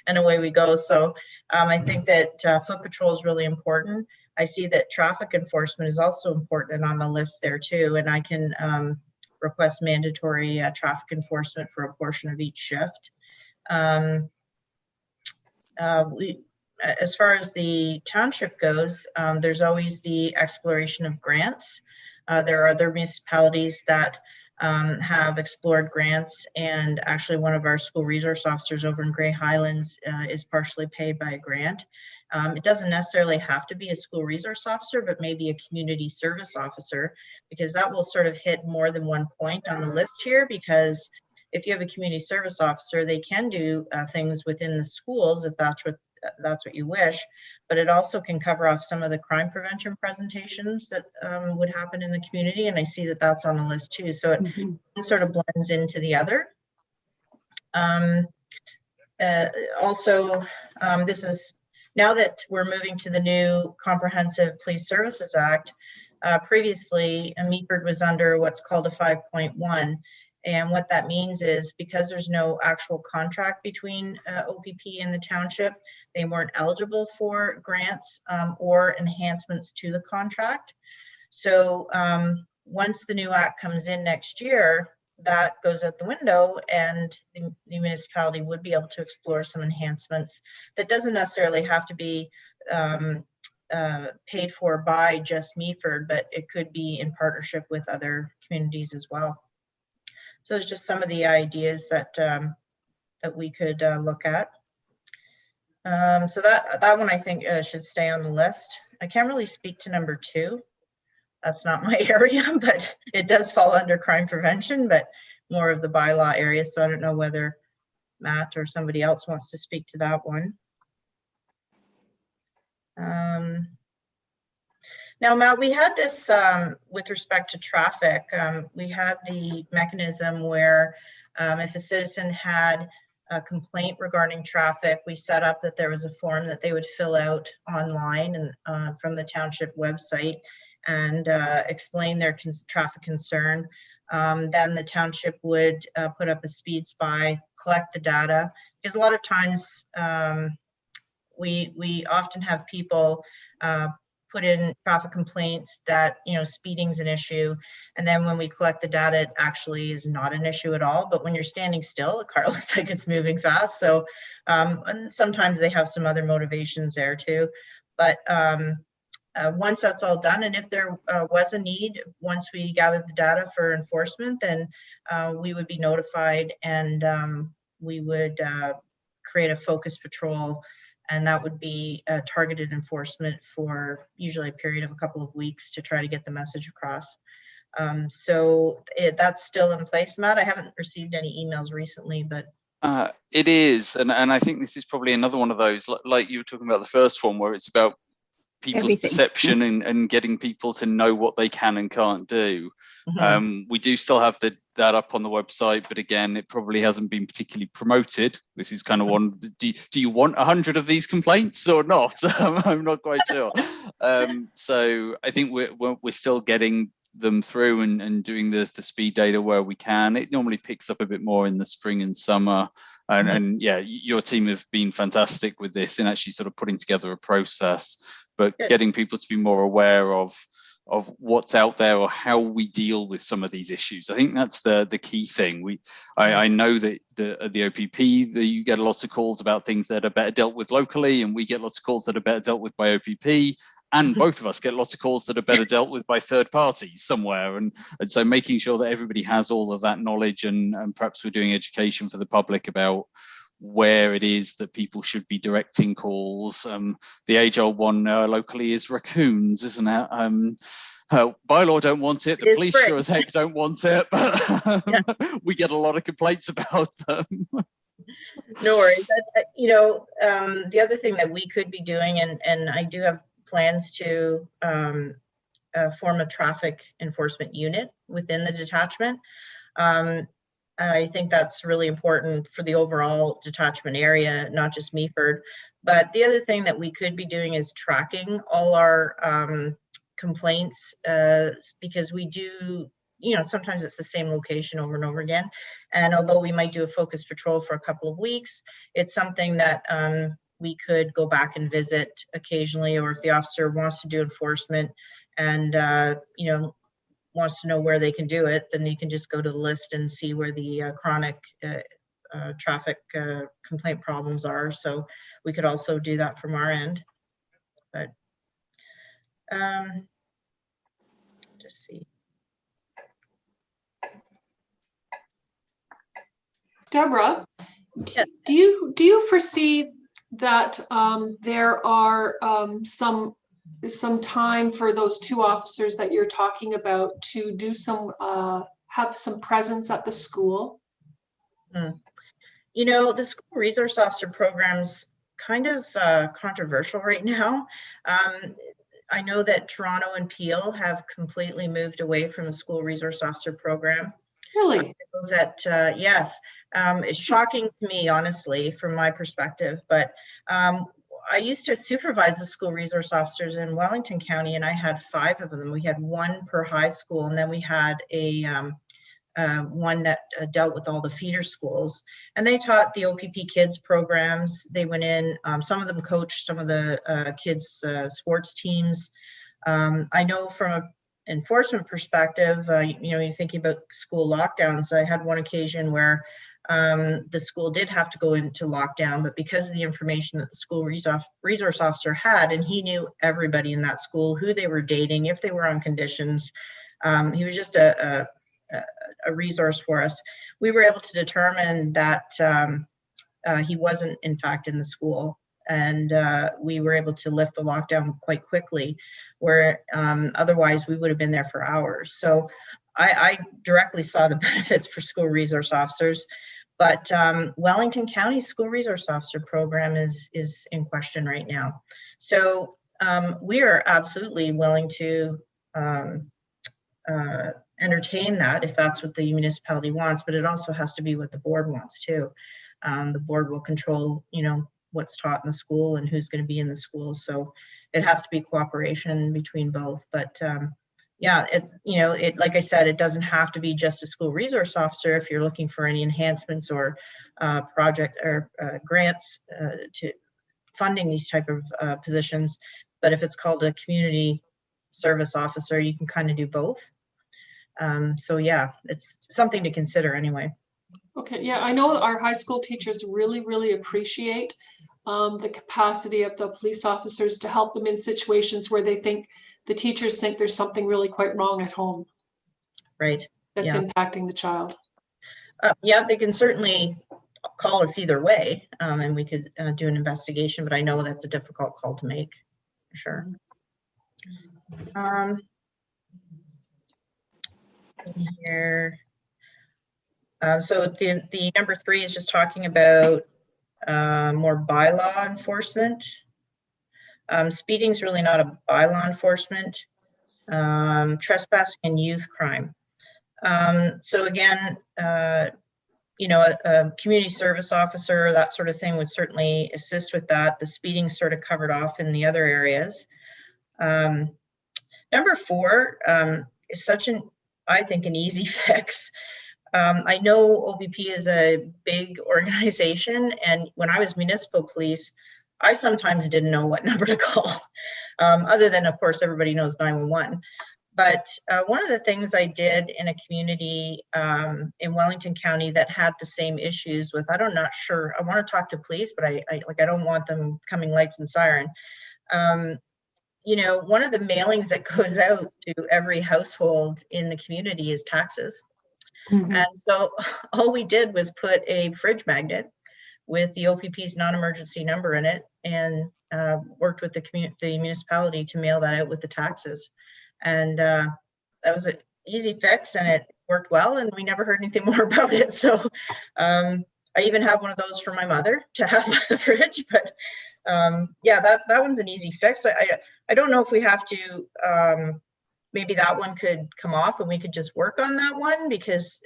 And away we go. So I think that foot patrol is really important. I see that traffic enforcement is also important on the list there too, and I can request mandatory traffic enforcement for a portion of each shift. As far as the township goes, there's always the exploration of grants. There are other municipalities that have explored grants, and actually one of our school resource officers over in Grey Highlands is partially paid by a grant. It doesn't necessarily have to be a school resource officer, but maybe a community service officer, because that will sort of hit more than one point on the list here. Because if you have a community service officer, they can do things within the schools if that's what you wish, but it also can cover off some of the crime prevention presentations that would happen in the community. And I see that that's on the list too. So it sort of blends into the other. This is now that we're moving to the new Comprehensive Police Services Act. Previously, Meaford was under what's called a 5.1. And what that means is because there's no actual contract between OPP and the township, they weren't eligible for grants or enhancements to the contract. So once the new act comes in next year, that goes out the window, and the municipality would be able to explore some enhancements that doesn't necessarily have to be paid for by just Meaford, but it could be in partnership with other communities as well. So it's just some of the ideas that that we could look at. So that one I think should stay on the list. I can't really speak to number 2. That's not my area, but it does fall under crime prevention, but more of the bylaw area. So I don't know whether Matt or somebody else wants to speak to that one. Now, Matt, we had this with respect to traffic. We had the mechanism where if a citizen had a complaint regarding traffic, we set up that there was a form that they would fill out online and from the township website and explain their traffic concern. Then the township would put up a speed spy, collect the data, because a lot of times we often have people put in traffic complaints that, you know, speeding's an issue, and then when we collect the data, it actually is not an issue at all. But when you're standing still, the car looks like it's moving fast. So and sometimes they have some other motivations there too. But once that's all done, and if there was a need, once we gathered the data for enforcement, then we would be notified, and we would create a focus patrol, and that would be a targeted enforcement for usually a period of a couple of weeks to try to get the message across. So that's still in place, Matt. I haven't received any emails recently, but it is, and I think this is probably another one of those, like you were talking about the first one, where it's about people's perception and getting people to know what they can and can't do. We do still have that up on the website, but again, it probably hasn't been particularly promoted. This is kind of one. Do you want 100 of these complaints or not? I'm not quite sure. So I think we're still getting them through and doing the speed data where we can. It normally picks up a bit more in the spring and summer. And yeah, your team have been fantastic with this and actually sort of putting together a process, but getting people to be more aware of what's out there or how we deal with some of these issues. I think that's the key thing. I know that the OPP, that you get lots of calls about things that are better dealt with locally, and we get lots of calls that are better dealt with by OPP. And both of us get lots of calls that are better dealt with by third parties somewhere. And so making sure that everybody has all of that knowledge, and perhaps we're doing education for the public about where it is that people should be directing calls. The age-old one locally is raccoons, isn't it? Bylaw don't want it. The police sure as heck don't want it. But we get a lot of complaints about them. No worries. You know, the other thing that we could be doing, and I do have plans to form a traffic enforcement unit within the detachment. I think that's really important for the overall detachment area, not just Meaford. But the other thing that we could be doing is tracking all our complaints, because we do, you know, sometimes it's the same location over and over again. And although we might do a focus patrol for a couple of weeks, it's something that we could go back and visit occasionally, or if the officer wants to do enforcement and, you know, wants to know where they can do it, then you can just go to the list and see where the chronic traffic complaint problems are. So we could also do that from our end. But just see. Deborah, Yeah. do you foresee that there are some time for those two officers that you're talking about to do some, have some presence at the school? You know, the school resource officer program's kind of controversial right now. I know that Toronto and Peel have completely moved away from the school resource officer program. Really? That yes, it's shocking to me, honestly, from my perspective. But I used to supervise the school resource officers in Wellington County, and I had 5 of them. We had 1 per high school, and then we had a one that dealt with all the feeder schools, and they taught the OPP kids programs. They went in, some of them coached some of the kids sports teams. I know from an enforcement perspective, you know, you're thinking about school lockdowns. I had one occasion where the school did have to go into lockdown, but because of the information that the school resource officer had, and he knew everybody in that school, who they were dating, if they were on conditions, he was just a resource for us. We were able to determine that he wasn't in fact in the school, and we were able to lift the lockdown quite quickly, where otherwise we would have been there for hours. So I directly saw the benefits for school resource officers, but Wellington County School Resource Officer program is in question right now. So we are absolutely willing to entertain that if that's what the municipality wants, but it also has to be what the board wants too. The board will control, you know, what's taught in the school and who's going to be in the school. So it has to be cooperation between both. But yeah, you know, like I said, it doesn't have to be just a school resource officer if you're looking for any enhancements or project or grants to funding these type of positions. But if it's called a community service officer, you can kind of do both. So yeah, it's something to consider anyway. Okay, yeah, I know our high school teachers really appreciate the capacity of the police officers to help them in situations where they think the teachers think there's something really quite wrong at home. Right. That's Yeah. impacting the child. Yeah, they can certainly call us either way, and we could do an investigation, but I know that's a difficult call to make, for sure. Here. So the number 3 is just talking about more bylaw enforcement. Speeding is really not a bylaw enforcement. Trespassing and youth crime. So again, you know, a community service officer, that sort of thing would certainly assist with that. The speeding sort of covered off in the other areas. Number 4 is such an, I think, an easy fix. I know OPP is a big organization, and when I was municipal police, I sometimes didn't know what number to call, other than, of course, everybody knows 911. But one of the things I did in a community in Wellington County that had the same issues with, I'm not sure, I want to talk to police, but I don't want them coming lights and siren. You know, one of the mailings that goes out to every household in the community is taxes. And so all we did was put a fridge magnet with the OPP's non-emergency number in it, and worked with the municipality to mail that out with the taxes. And that was an easy fix, and it worked well, and we never heard anything more about it. So I even have one of those for my mother to have by the fridge. But yeah, that one's an easy fix. I don't know if we have to, maybe that one could come off and we could just work on that one, because,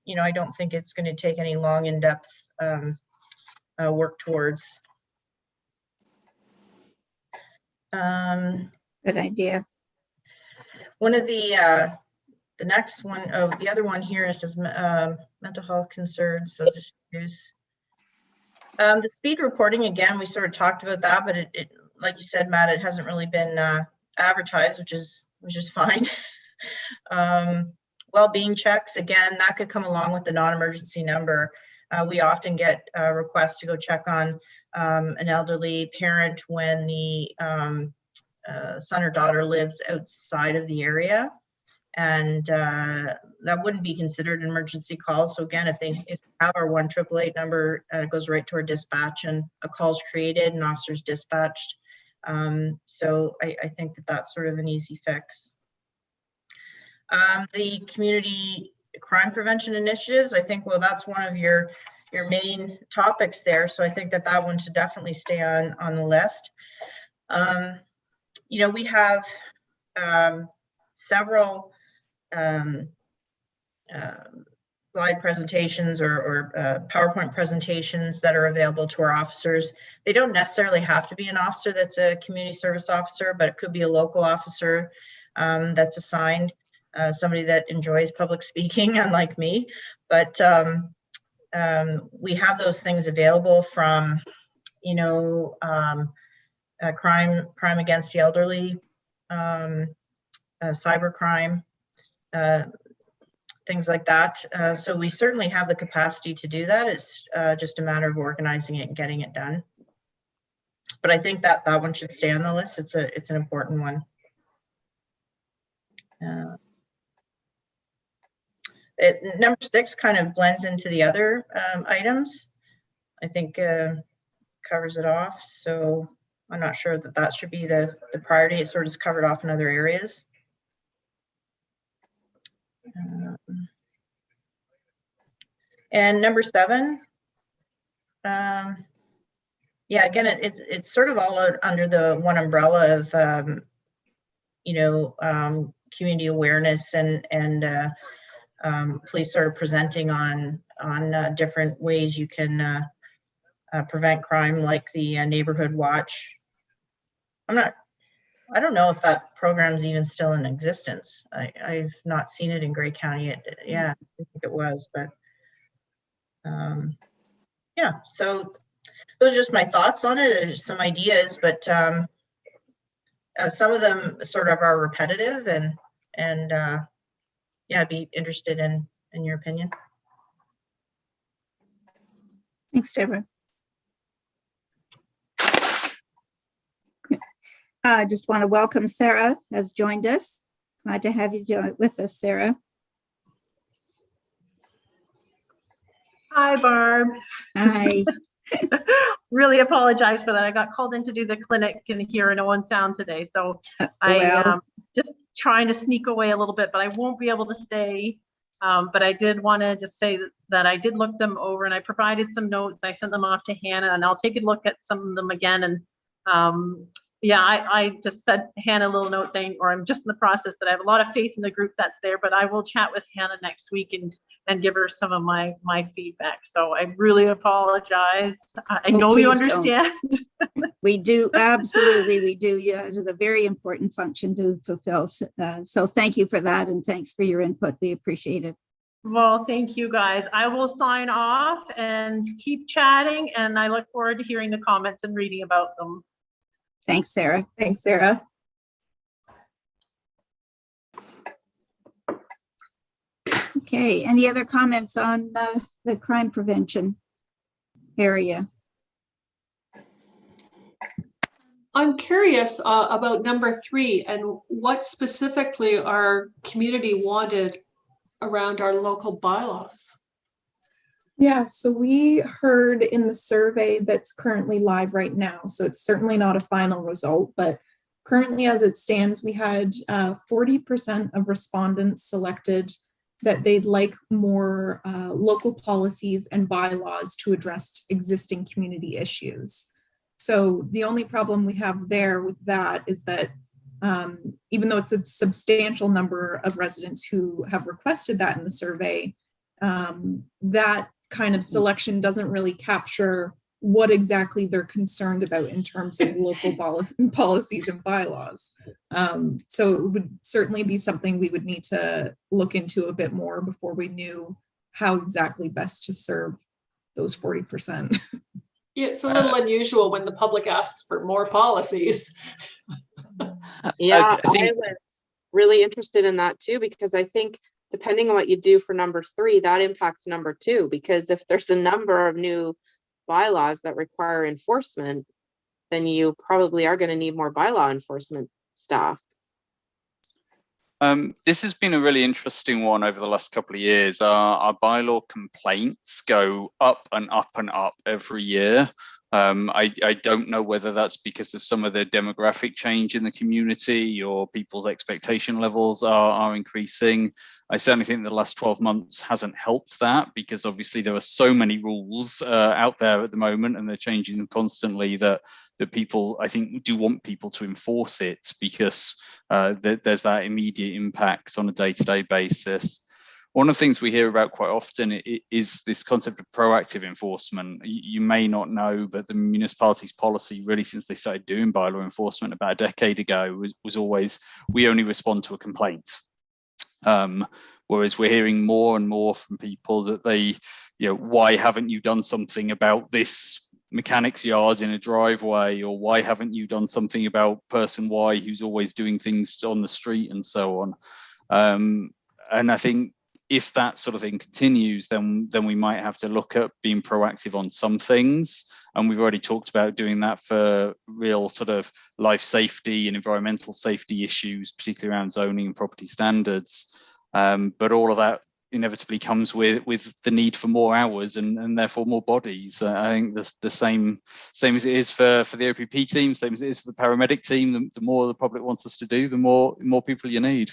you know, I don't think it's going to take any long in-depth work towards. Good idea. One of the next one, the other one here says mental health concerns. So just use the speed reporting. Again, we sort of talked about that, but it like you said, Matt, it hasn't really been advertised, which is fine. Well-being checks, again, that could come along with the non-emergency number. We often get requests to go check on an elderly parent when the son or daughter lives outside of the area. and that wouldn't be considered an emergency call. So again, if they have our 1-888 number, goes right to our dispatch, and a call's created and officers dispatched. So I think that that's sort of an easy fix. The community crime prevention initiatives, I think, well, that's one of your main topics there. So I think that that one should definitely stay on the list. You know, we have several slide presentations or PowerPoint presentations that are available to our officers. They don't necessarily have to be an officer that's a community service officer, but it could be a local officer that's assigned, somebody that enjoys public speaking, unlike me. But we have those things available from, you know, crime against the elderly, cyber crime, things like that. So we certainly have the capacity to do that. It's just a matter of organizing it and getting it done. But I think that one should stay on the list. It's an important one. Number 6 kind of blends into the other items. I think covers it off. So I'm not sure that that should be the priority. It sort of is covered off in other areas. And number 7, yeah, again, it's sort of all under the one umbrella of, you know, community awareness and police sort of presenting on different ways you can prevent crime, like the neighborhood watch. I don't know if that program's even still in existence. I've not seen it in Grey County. Yeah, I think it was, but yeah, so those are just my thoughts on it, some ideas, but some of them sort of are repetitive, and yeah, I'd be interested in your opinion. Thanks, Deborah. I just want to welcome Sarah has joined us. Glad to have you with us, Sarah. Hi, Barb. Hi. Really apologize for that. I got called in to do the clinic and hear no one sound today. So I just trying to sneak away a little bit, but I won't be able to stay. But I did want to just say that I did look them over and I provided some notes. I sent them off to Hannah, and I'll take a look at some of them again. And yeah, I just sent Hannah a little note saying, or I'm just in the process, that I have a lot of faith in the group that's there, but I will chat with Hannah next week and give her some of my feedback. So I really apologize. I know you understand. We do, absolutely, we do. Yeah, it's a very important function to fulfill. So thank you for that, and thanks for your input. We appreciate it. Well, thank you guys. I will sign off and keep chatting, and I look forward to hearing the comments and reading about them. Thanks, Sarah. Thanks, Sarah. Okay, any other comments on the crime prevention area? I'm curious about number 3 and what specifically our community wanted around our local bylaws. Yeah, so we heard in the survey that's currently live right now, so it's certainly not a final result, but currently as it stands, we had 40% of respondents selected that they'd like more local policies and bylaws to address existing community issues. So the only problem we have there with that is that even though it's a substantial number of residents who have requested that in the survey, that kind of selection doesn't really capture what exactly they're concerned about in terms of local policies and bylaws. So it would certainly be something we would need to look into a bit more before we knew how exactly best to serve those 40%. Yeah, it's a little unusual when the public asks for more policies. Yeah, I was really interested in that too, because I think depending on what you do for number 3, that impacts number 2, because if there's a number of new bylaws that require enforcement, then you probably are going to need more bylaw enforcement staff. This has been a really interesting one over the last couple of years. Our bylaw complaints go up and up and up every year. I don't know whether that's because of some of the demographic change in the community or people's expectation levels are increasing. I certainly think the last 12 months hasn't helped that, because obviously there are so many rules out there at the moment, and they're changing them constantly, that people, I think, do want people to enforce it, because there's that immediate impact on a day-to-day basis. One of the things we hear about quite often is this concept of proactive enforcement. You may not know, but the municipality's policy, really since they started doing bylaw enforcement about a decade ago, was always, we only respond to a complaint. Whereas we're hearing more and more from people that they, why haven't you done something about this mechanic's yard in a driveway, or why haven't you done something about person Y who's always doing things on the street, and so on. And I think if that sort of thing continues, then we might have to look at being proactive on some things. And we've already talked about doing that for real sort of life safety and environmental safety issues, particularly around zoning and property standards. But all of that inevitably comes with the need for more hours and therefore more bodies. I think the same as it is for the OPP team, same as it is for the paramedic team. The more the public wants us to do, the more people you need.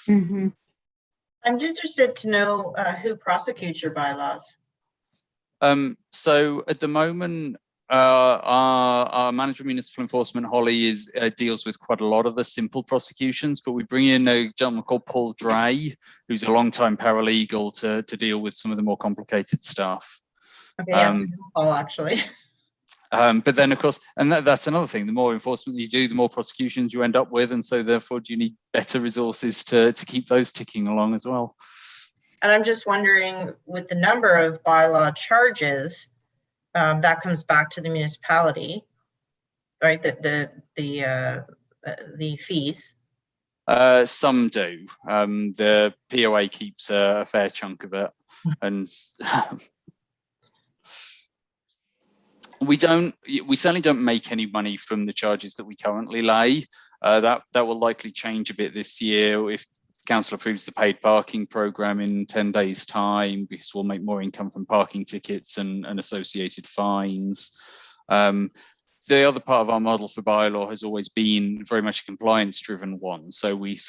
Mm-hmm. I'm interested to know who prosecutes your bylaws. So at the moment, our manager of municipal enforcement, Holly, deals with quite a lot of the simple prosecutions, but we bring in a gentleman called Paul Dray, who's a long-time paralegal to deal with some of the more complicated stuff. Okay, yes, Paul, actually. But then, of course, and that's another thing, the more enforcement you do, the more prosecutions you end up with, and so therefore do you need better resources to keep those ticking along as well. And I'm just wondering, with the number of bylaw charges, that comes back to the municipality, right? The fees. Some do. The POA keeps a fair chunk of it, and we certainly don't make any money from the charges that we currently lay. That will likely change a bit this year if council approves the paid parking program in 10 days time, because we'll make more income from parking tickets and associated fines. The other part of our model for bylaw has always been very much a compliance driven one. So we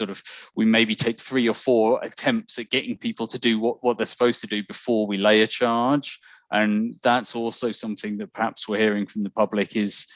maybe take 3 or 4 attempts at getting people to do what they're supposed to do before we lay a charge. And that's also something that perhaps we're hearing from the public is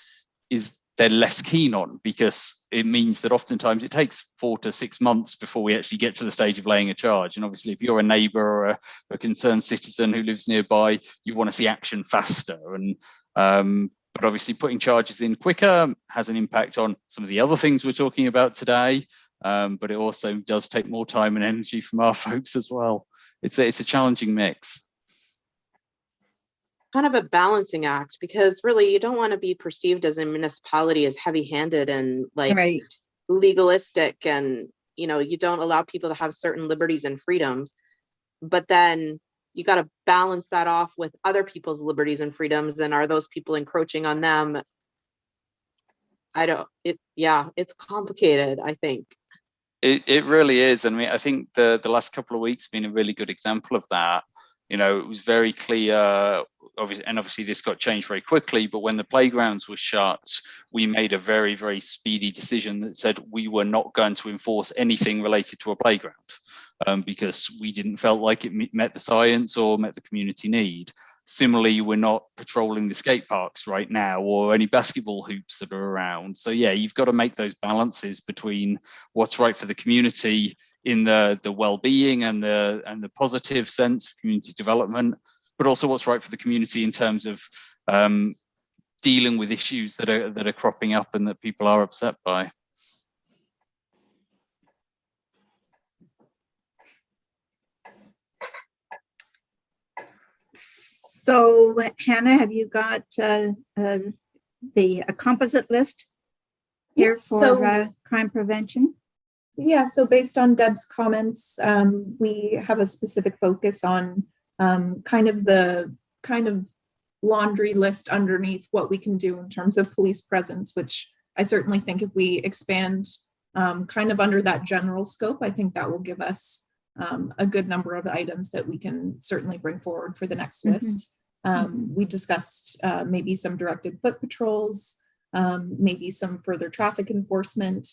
they're less keen on, because it means that oftentimes it takes 4 to 6 months before we actually get to the stage of laying a charge. And obviously, if you're a neighbour or a concerned citizen who lives nearby, you want to see action faster. And but obviously, putting charges in quicker has an impact on some of the other things we're talking about today. But it also does take more time and energy from our folks as well. It's a challenging mix. Kind of a balancing act, because really you don't want to be perceived as a municipality as heavy-handed and like Right. legalistic, and you don't allow people to have certain liberties and freedoms, but then you got to balance that off with other people's liberties and freedoms, and are those people encroaching on them? It's complicated, I think. It really is. And I think the last couple of weeks have been a really good example of that. It was very clear, obviously this got changed very quickly, but when the playgrounds were shut, we made a very, very speedy decision that said we were not going to enforce anything related to a playground because we didn't felt like it met the science or met the community need. Similarly, we're not patrolling the skate parks right now or any basketball hoops that are around. So yeah, you've got to make those balances between what's right for the community in the well-being and the positive sense of community development, but also what's right for the community in terms of dealing with issues that are cropping up and that people are upset by. So Hannah, have you got a composite list here for crime prevention? Yeah, so based on Deb's comments, we have a specific focus on kind of laundry list underneath what we can do in terms of police presence, which I certainly think if we expand kind of under that general scope, I think that will give us a good number of items that we can certainly bring forward for the next list. We discussed maybe some directed foot patrols, maybe some further traffic enforcement,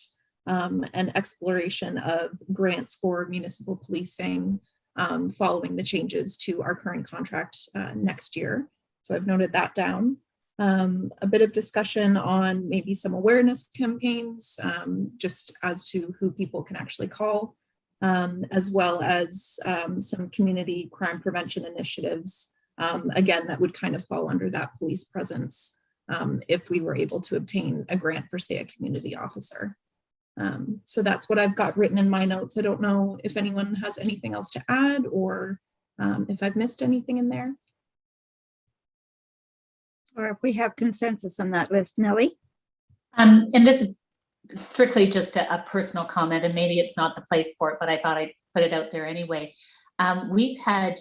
and exploration of grants for municipal policing following the changes to our current contract next year. So I've noted that down. A bit of discussion on maybe some awareness campaigns, just as to who people can actually call, as well as some community crime prevention initiatives. Again, that would kind of fall under that police presence if we were able to obtain a grant for, say, a community officer. So that's what I've got written in my notes. I don't know if anyone has anything else to add, or if I've missed anything in there. Or if we have consensus on that list, Nellie? And this is strictly just a personal comment, and maybe it's not the place for it, but I thought I'd put it out there anyway. We've had,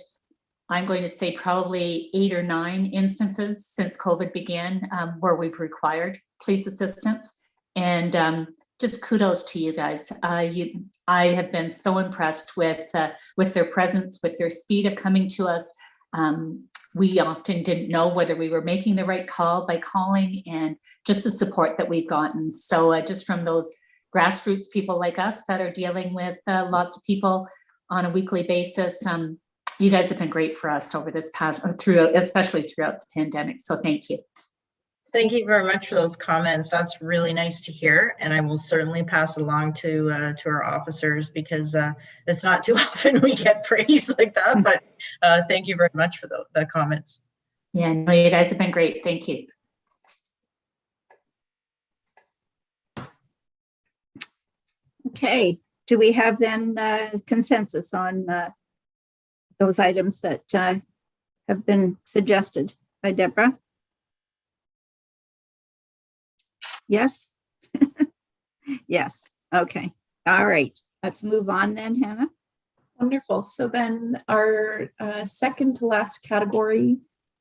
I'm going to say, probably 8 or 9 instances since COVID began where we've required police assistance, and just kudos to you guys. I have been so impressed with their presence, with their speed of coming to us. We often didn't know whether we were making the right call by calling, and just the support that we've gotten. So just from those grassroots people like us that are dealing with lots of people on a weekly basis, you guys have been great for us over this past, especially throughout the pandemic. So thank you. Thank you very much for those comments. That's really nice to hear, and I will certainly pass it along to our officers, because it's not too often we get praise like that. But thank you very much for the comments. Yeah, no, you guys have been great. Thank you. Okay, do we have then consensus on those items that have been suggested by Deborah? Yes? Yes, okay. All right, let's move on then, Hannah. Wonderful. So then our second to last category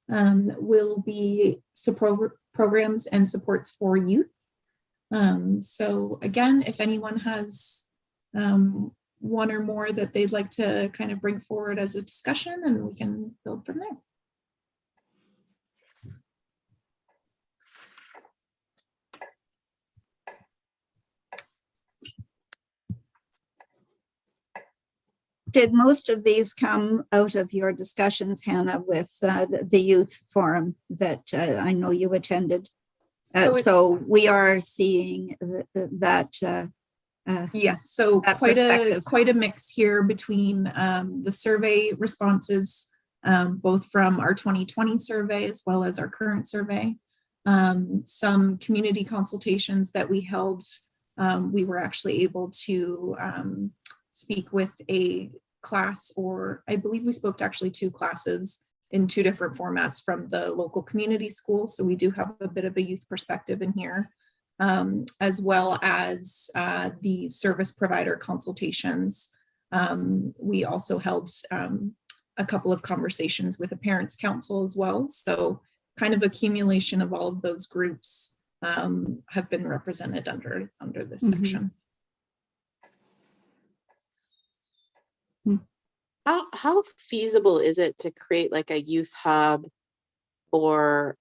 will be programs and supports for youth. So again, if anyone has one or more that they'd like to kind of bring forward as a discussion, and we can build from there. Did most of these come out of your discussions, Hannah, with the youth forum that I know you attended? So we are seeing that. Yes, so that quite a mix here between the survey responses, both from our 2020 survey as well as our current survey. Some community consultations that we held, we were actually able to speak with a class, or I believe we spoke to actually 2 classes in 2 different formats from the local community school. So we do have a bit of a youth perspective in here, as well as the service provider consultations. We also held a couple of conversations with a parents' council as well. So kind of accumulation of all of those groups have been represented under this section. How feasible is it to create like a youth hub, or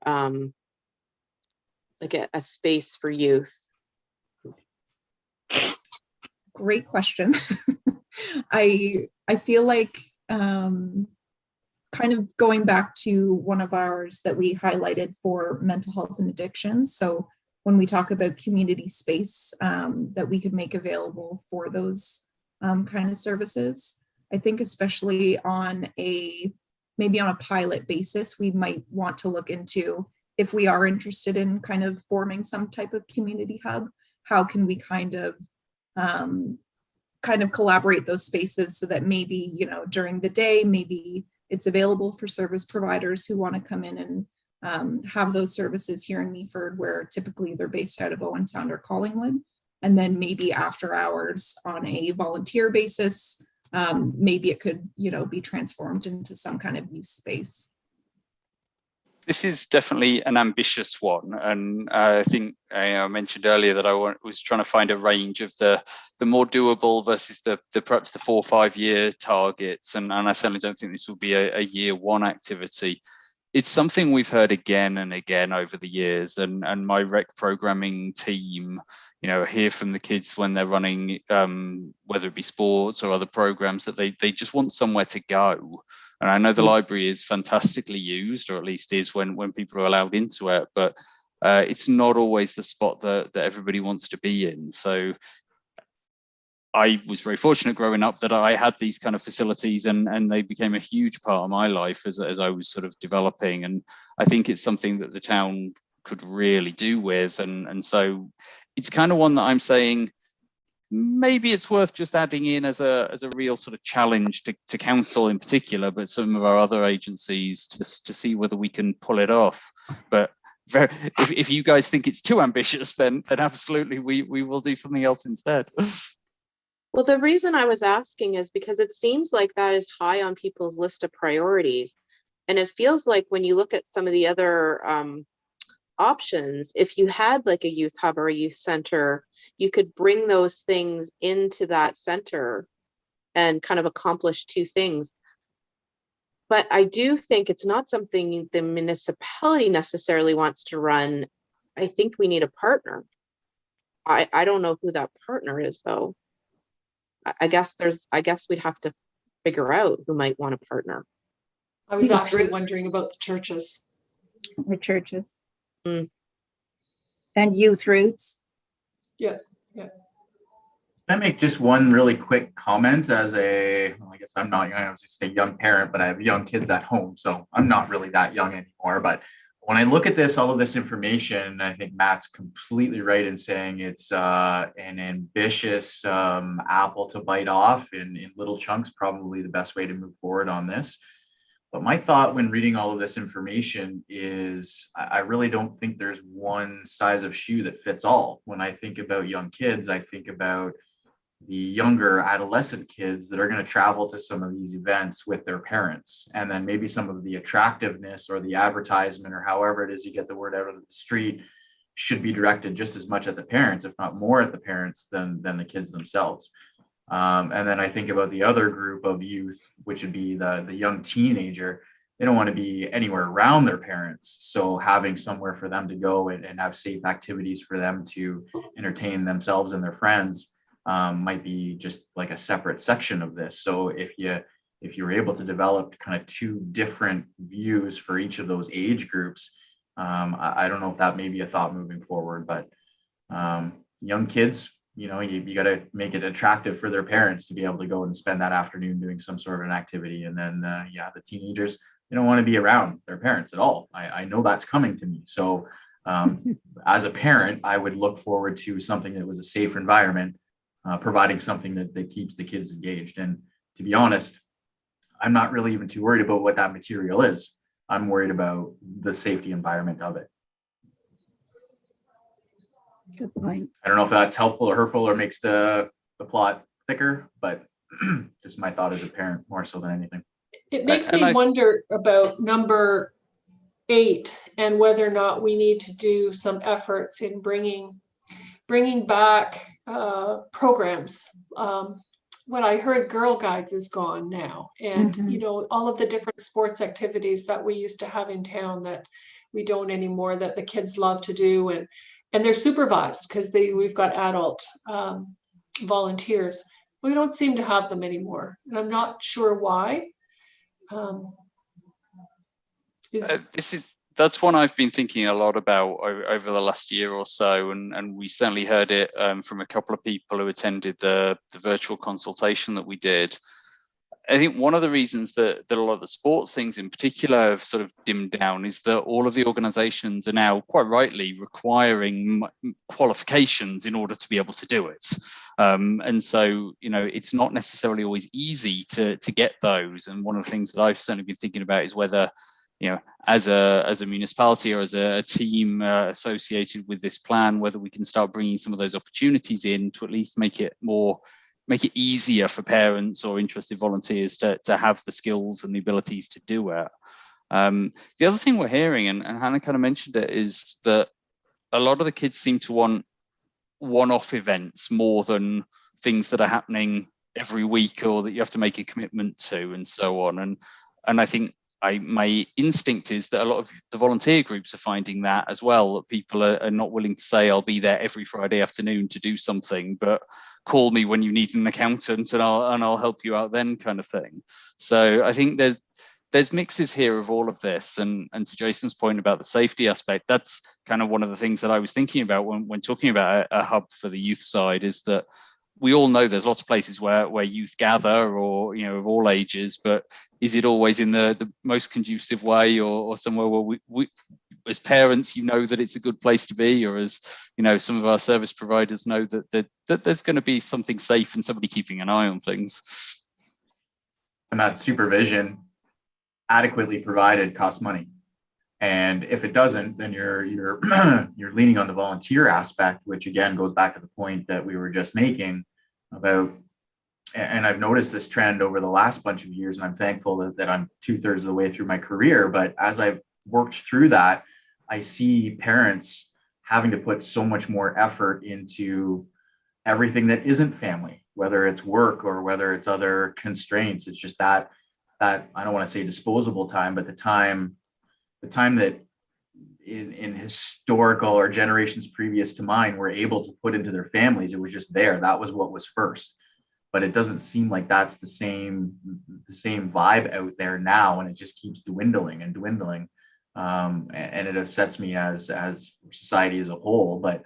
like a space for youth? Great question. I feel like kind of going back to one of ours that we highlighted for mental health and addiction. So when we talk about community space that we could make available for those kind of services, I think especially on maybe on a pilot basis, we might want to look into, if we are interested in kind of forming some type of community hub, how can we kind of collaborate those spaces so that maybe, you know, during the day, maybe it's available for service providers who want to come in and have those services here in Meaford, where typically they're based out of Owen Sound or Collingwood. And then maybe after hours on a volunteer basis, maybe it could, you know, be transformed into some kind of youth space. This is definitely an ambitious one, and I think I mentioned earlier that I was trying to find a range of the more doable versus the perhaps the 4 or 5 year targets, and I certainly don't think this will be a year one activity. It's something we've heard again and again over the years, and my rec programming team, hear from the kids when they're running, whether it be sports or other programs, that they just want somewhere to go. And I know the library is fantastically used, or at least is when people are allowed into it, but it's not always the spot that everybody wants to be in. So I was very fortunate growing up that I had these kind of facilities, and they became a huge part of my life as I was sort of developing. And I think it's something that the town could really do with. And so it's kind of one that I'm saying, maybe it's worth just adding in as a real sort of challenge to council in particular, but some of our other agencies, just to see whether we can pull it off. But if you guys think it's too ambitious, then absolutely we will do something else instead. Well, the reason I was asking is because it seems like that is high on people's list of priorities. And it feels like when you look at some of the other options, if you had like a youth hub or a youth center, you could bring those things into that center and kind of accomplish two things. But I do think it's not something the municipality necessarily wants to run. I think we need a partner. I don't know who that partner is, though. I guess we'd have to figure out who might want a partner. I was Yes, actually Ruth. wondering about the churches. The churches. Mm. And youth roots. Yeah. Can I make just one really quick comment as I guess I'm not young, I was just a young parent, but I have young kids at home, so I'm not really that young anymore. But when I look at all of this information, I think Matt's completely right in saying it's an ambitious apple to bite off in little chunks, probably the best way to move forward on this. But my thought when reading all of this information is I really don't think there's one size of shoe that fits all. When I think about young kids, I think about the younger adolescent kids that are going to travel to some of these events with their parents. And then maybe some of the attractiveness or the advertisement or however it is you get the word out of the street should be directed just as much at the parents, if not more at the parents than the kids themselves. And then I think about the other group of youth, which would be the young teenager. They don't want to be anywhere around their parents. So having somewhere for them to go and have safe activities for them to entertain themselves and their friends might be just like a separate section of this. So if you were able to develop kind of two different views for each of those age groups, I don't know if that may be a thought moving forward, but young kids, you got to make it attractive for their parents to be able to go and spend that afternoon doing some sort of an activity. And then, the teenagers, they don't want to be around their parents at all. I know that's coming to me. So as a parent, I would look forward to something that was a safe environment, providing something that keeps the kids engaged. And to be honest, I'm not really even too worried about what that material is. I'm worried about the safety environment of it. Good point. I don't know if that's helpful or hurtful or makes the plot thicker, but just my thought as a parent more so than anything. It makes me wonder about number 8 and whether or not we need to do some efforts in bringing back programs. What I heard, Girl Guides is gone now, and all of the different sports activities that we used to have in town that we don't anymore, that the kids love to do, and they're supervised because we've got adult volunteers. We don't seem to have them anymore, and I'm not sure why. That's one I've been thinking a lot about over the last year or so, and we certainly heard it from a couple of people who attended the virtual consultation that we did. I think one of the reasons that a lot of the sports things in particular have sort of dimmed down is that all of the organizations are now quite rightly requiring qualifications in order to be able to do it. And so, it's not necessarily always easy to get those. And one of the things that I've certainly been thinking about is whether, as a municipality or as a team associated with this plan, whether we can start bringing some of those opportunities in to at least make it easier for parents or interested volunteers to have the skills and the abilities to do it. The other thing we're hearing, and Hannah kind of mentioned it, is that a lot of the kids seem to want one-off events more than things that are happening every week or that you have to make a commitment to, and so on. And I think my instinct is that a lot of the volunteer groups are finding that as well, that people are not willing to say, I'll be there every Friday afternoon to do something, but call me when you need an accountant and I'll help you out then, kind of thing. So I think there's mixes here of all of this, and to Jason's point about the safety aspect, that's kind of one of the things that I was thinking about when talking about a hub for the youth side, is that we all know there's lots of places where youth gather, or, you know, of all ages, but is it always in the most conducive way, or somewhere where we as parents, you know that it's a good place to be, or as, you know, some of our service providers know that there's going to be something safe and somebody keeping an eye on things. And that supervision adequately provided costs money. And if it doesn't, then you're you're leaning on the volunteer aspect, which again goes back to the point that we were just making about, and I've noticed this trend over the last bunch of years, and I'm thankful that I'm 2/3 of the way through my career. But as I've worked through that, I see parents having to put so much more effort into everything that isn't family, whether it's work or whether it's other constraints. It's just that I don't want to say disposable time, but the time that in historical or generations previous to mine were able to put into their families, it was just there. That was what was first. But it doesn't seem like that's the same vibe out there now, and it just keeps dwindling and dwindling. And it upsets me as society as a whole. But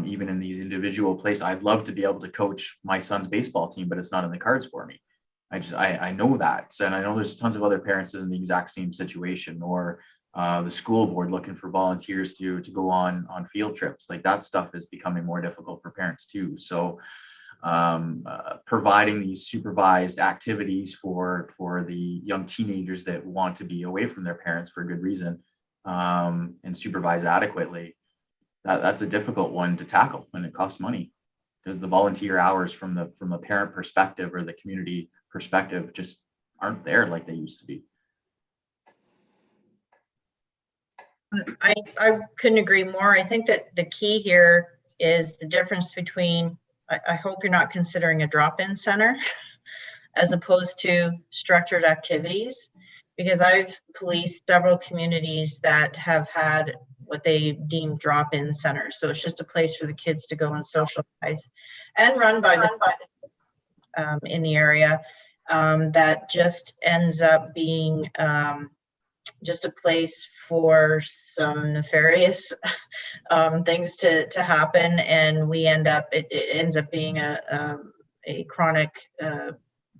even in these individual places, I'd love to be able to coach my son's baseball team, but it's not in the cards for me. I know that. So, and I know there's tons of other parents in the exact same situation, or the school board looking for volunteers to go on field trips. Like, that stuff is becoming more difficult for parents too. So providing these supervised activities for the young teenagers that want to be away from their parents for a good reason, and supervise adequately, that's a difficult one to tackle, and it costs money, because the volunteer hours from the parent perspective or the community perspective just aren't there like they used to be. I couldn't agree more. I think that the key here is the difference between, I hope you're not considering a drop-in center as opposed to structured activities, because I've policed several communities that have had what they deem drop-in centers. So it's just a place for the kids to go and socialize, and run by the in the area, that just ends up being just a place for some nefarious things to happen, and we end up, it ends up being a chronic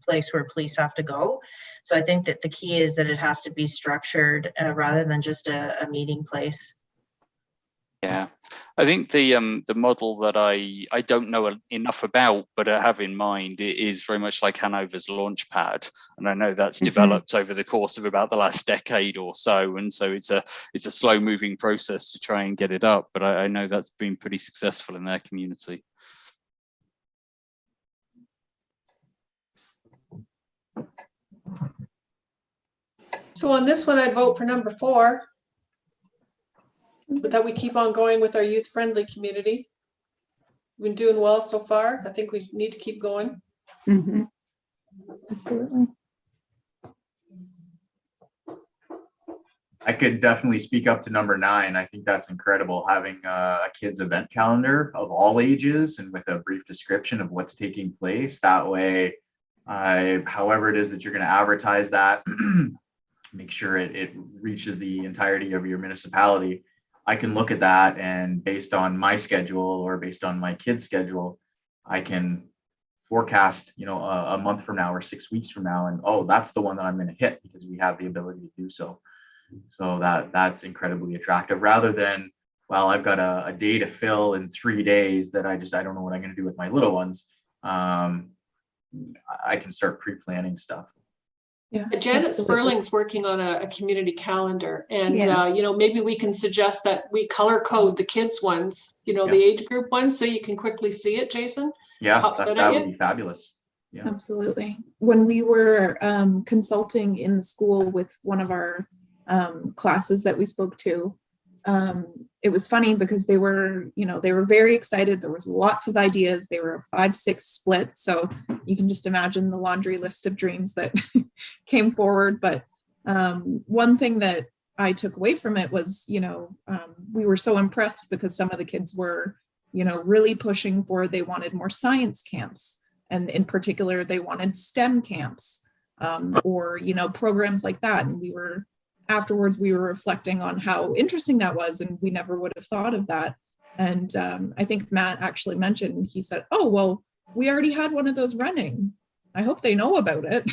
place where police have to go. So I think that the key is that it has to be structured rather than just a meeting place. Yeah, I think the model that I don't know enough about, but I have in mind, it is very much like Hanover's Launchpad, and I know that's developed over the course of about the last decade or so, and so it's a slow moving process to try and get it up, but I know that's been pretty successful in their community. So on this one, I'd vote for number 4. But that we keep on going with our youth-friendly community. We've been doing well so far. I think we need to keep going. Absolutely. I could definitely speak up to number 9. I think that's incredible, having a kids event calendar of all ages and with a brief description of what's taking place. That way, however it is that you're going to advertise that, make sure it reaches the entirety of your municipality. I can look at that, and based on my schedule or based on my kid's schedule, I can forecast, a month from now or 6 weeks from now, and that's the one that I'm going to hit because we have the ability to do so. So that's incredibly attractive, rather than, well, I've got a day to fill in 3 days that I don't know what I'm going to do with my little ones. I can start pre-planning stuff. Yeah, Janet absolutely. Sperling's working on a community calendar, and Yes. maybe we can suggest that we color code the kids ones, the age group ones, so you can quickly see it. Jason? Yeah, Pops that at would you? be fabulous. Yeah. Absolutely. When we were consulting in the school with one of our classes that we spoke to. It was funny because they were very excited. There was lots of ideas. They were a 5-6 split. So you can just imagine the laundry list of dreams that came forward. But one thing that I took away from it was, we were so impressed because some of the kids were, really pushing for, they wanted more science camps. And in particular, they wanted STEM camps or, programs like that. And afterwards, we were reflecting on how interesting that was. And we never would have thought of that. And I think Matt actually mentioned, he said, oh, well, we already had one of those running. I hope they know about it.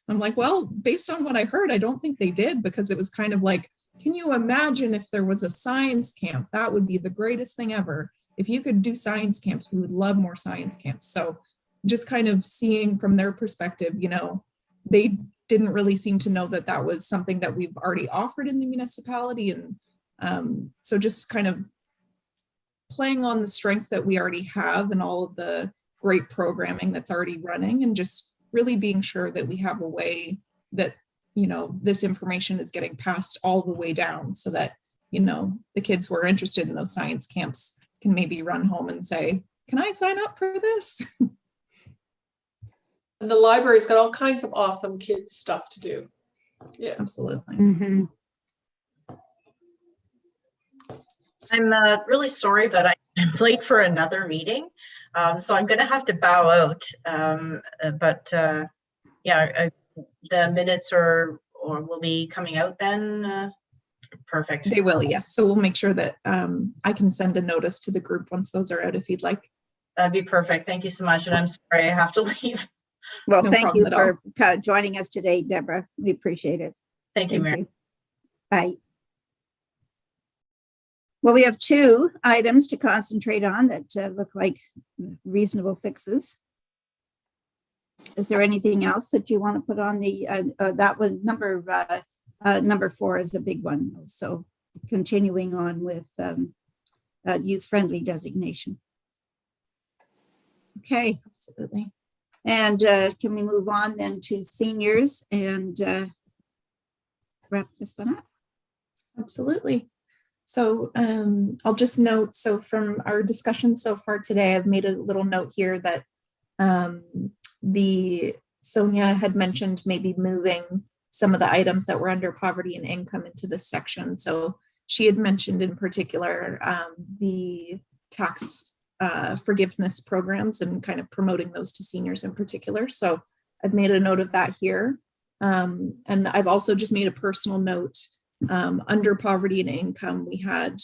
I'm like, well, based on what I heard, I don't think they did, because it was kind of like, can you imagine if there was a science camp? That would be the greatest thing ever. If you could do science camps, we would love more science camps. So just kind of seeing from their perspective, they didn't really seem to know that that was something that we've already offered in the municipality. And so just kind of playing on the strengths that we already have and all of the great programming that's already running, and just really being sure that we have a way that, this information is getting passed all the way down, so that, the kids who are interested in those science camps can maybe run home and say, can I sign up for this? And the library's got all kinds of awesome kids stuff to do. Yeah. Absolutely. Mm-hmm. I'm really sorry, but I'm late for another meeting. So I'm going to have to bow out. The minutes will be coming out then. Perfect. They will, yes. So we'll make sure that I can send a notice to the group once those are out, if you'd like. That'd be perfect. Thank you so much. And I'm sorry I have to leave. Well, No thank you problem for joining us today, Deborah. We appreciate it. Thank you, Mary. Bye. Well, we have 2 items to concentrate on that look like reasonable fixes. Is there anything else that you want to put on the, that was number 4 is a big one. So continuing on with youth-friendly designation. Okay. Absolutely. And can we move on then to seniors and wrap this one up? Absolutely. So I'll just note, so from our discussion so far today, I've made a little note here that Sonia had mentioned maybe moving some of the items that were under poverty and income into this section. So she had mentioned in particular the tax forgiveness programs and kind of promoting those to seniors in particular. So I've made a note of that here. And I've also just made a personal note under poverty and income. We had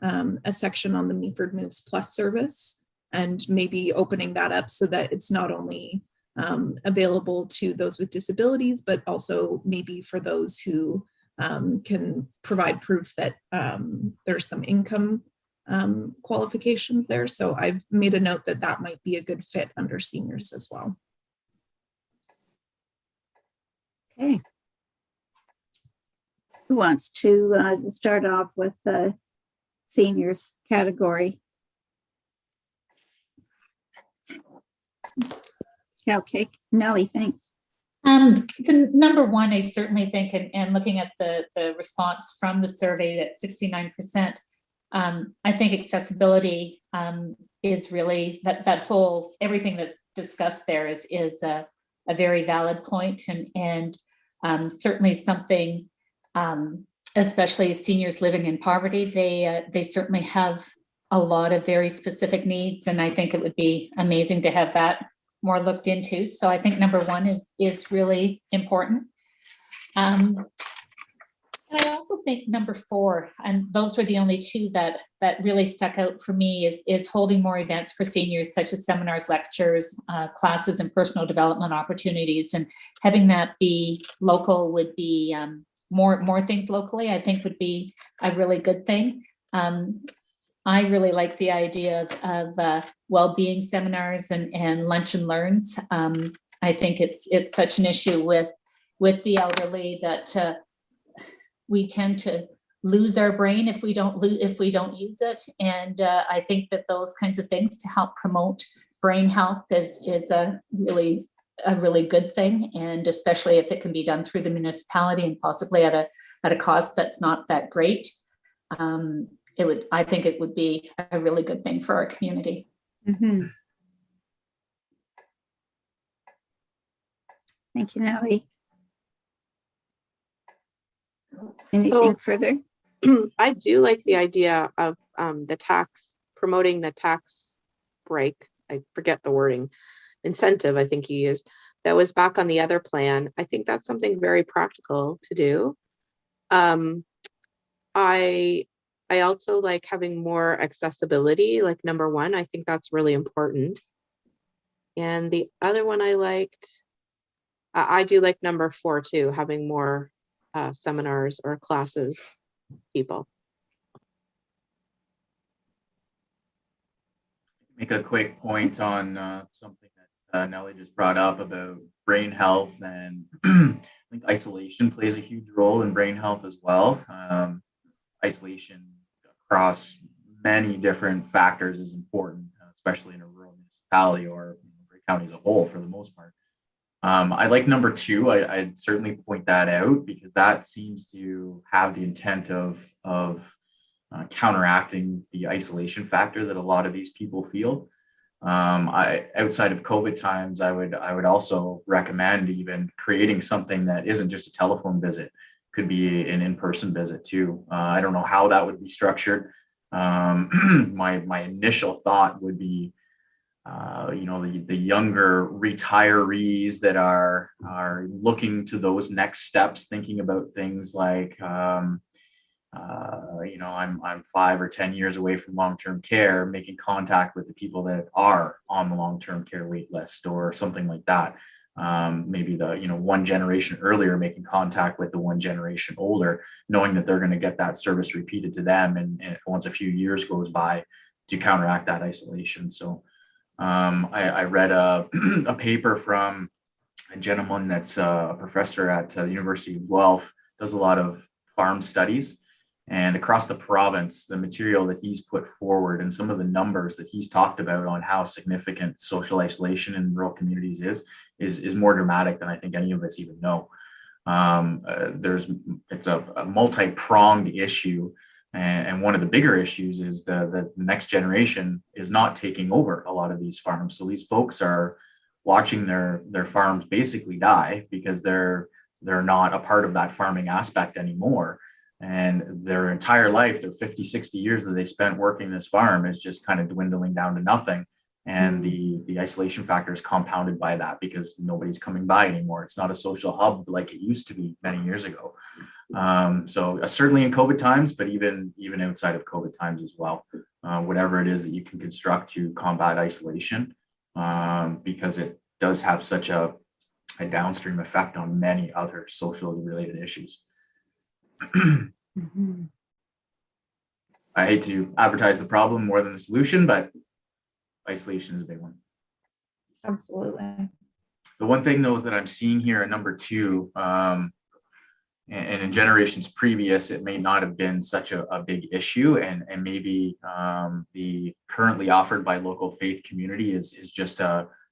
a section on the Meaford Moves Plus service, and maybe opening that up so that it's not only available to those with disabilities, but also maybe for those who can provide proof that there's some income qualifications there. So I've made a note that that might be a good fit under seniors as well. Okay. Who wants to start off with the seniors category? Okay, Nellie, thanks. The number 1, I certainly think, and looking at the response from the survey at 69%, I think accessibility is really that whole, everything that's discussed there is a very valid point, and certainly something, especially seniors living in poverty, they certainly have a lot of very specific needs, and I think it would be amazing to have that more looked into. So I think number 1 is really important. And I also think number 4, and those were the only 2 that really stuck out for me, is holding more events for seniors, such as seminars, lectures, classes, and personal development opportunities. And having that be local would be more things locally, I think would be a really good thing. I really like the idea of well-being seminars and lunch and learns. I think it's such an issue with the elderly that we tend to lose our brain if we don't use it. And I think that those kinds of things to help promote brain health is a really a really good thing, and especially if it can be done through the municipality and possibly at a cost that's not that great. I think it would be a really good thing for our community. Mhm. Thank you, Natalie. Anything further? I do like the idea of promoting the tax break. I forget the wording, incentive, I think you used, that was back on the other plan. I think that's something very practical to do. I also like having more accessibility, like number one. I think that's really important. And the other one I liked, I do like number 4 too, having more seminars or classes people. Make a quick point on something that Nellie just brought up about brain health, and I think isolation plays a huge role in brain health as well. Isolation across many different factors is important, especially in a rural municipality or Grey County as a whole for the most part. I like number 2. I'd certainly point that out because that seems to have the intent of counteracting the isolation factor that a lot of these people feel. Outside of COVID times, I would also recommend even creating something that isn't just a telephone visit. Could be an in-person visit too. I don't know how that would be structured. My initial thought would be, the younger retirees that are looking to those next steps, thinking about things like, I'm 5 or 10 years away from long-term care, making contact with the people that are on the long-term care wait list or something like that. Maybe the one generation earlier making contact with the one generation older, knowing that they're going to get that service repeated to them, and once a few years goes by, to counteract that isolation. So I read a paper from a gentleman that's a professor at the University of Guelph, does a lot of farm studies. And across the province, the material that he's put forward and some of the numbers that he's talked about on how significant social isolation in rural communities is more dramatic than I think any of us even know. It's a multi-pronged issue. And one of the bigger issues is the next generation is not taking over a lot of these farms. So these folks are watching their farms basically die because they're not a part of that farming aspect anymore. And their entire life, their 50, 60 years that they spent working this farm is just kind of dwindling down to nothing. And the isolation factor is compounded by that because nobody's coming by anymore. It's not a social hub like it used to be many years ago. So certainly in COVID times, but even outside of COVID times as well, whatever it is that you can construct to combat isolation, because it does have such a downstream effect on many other socially related issues. I hate to advertise the problem more than the solution, but isolation is a big one. Absolutely. The one thing though that I'm seeing here at number 2, and in generations previous, it may not have been such a big issue, and maybe the currently offered by local faith community is just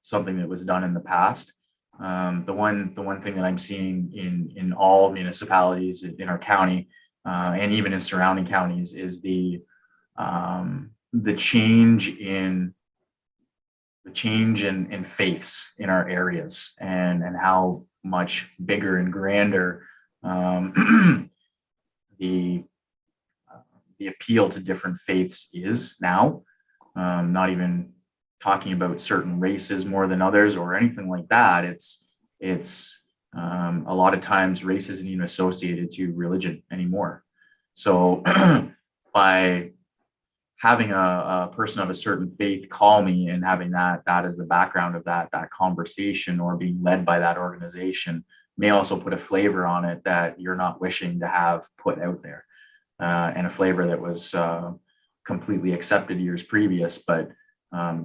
something that was done in the past. The one thing that I'm seeing in all municipalities in our county, and even in surrounding counties, is the change in faiths in our areas, and how much bigger and grander the appeal to different faiths is now. Not even talking about certain races more than others or anything like that. It's a lot of times race isn't even associated to religion anymore. So by having a person of a certain faith call me and having that as the background of that conversation, or being led by that organization, may also put a flavor on it that you're not wishing to have put out there, and a flavor that was completely accepted years previous, but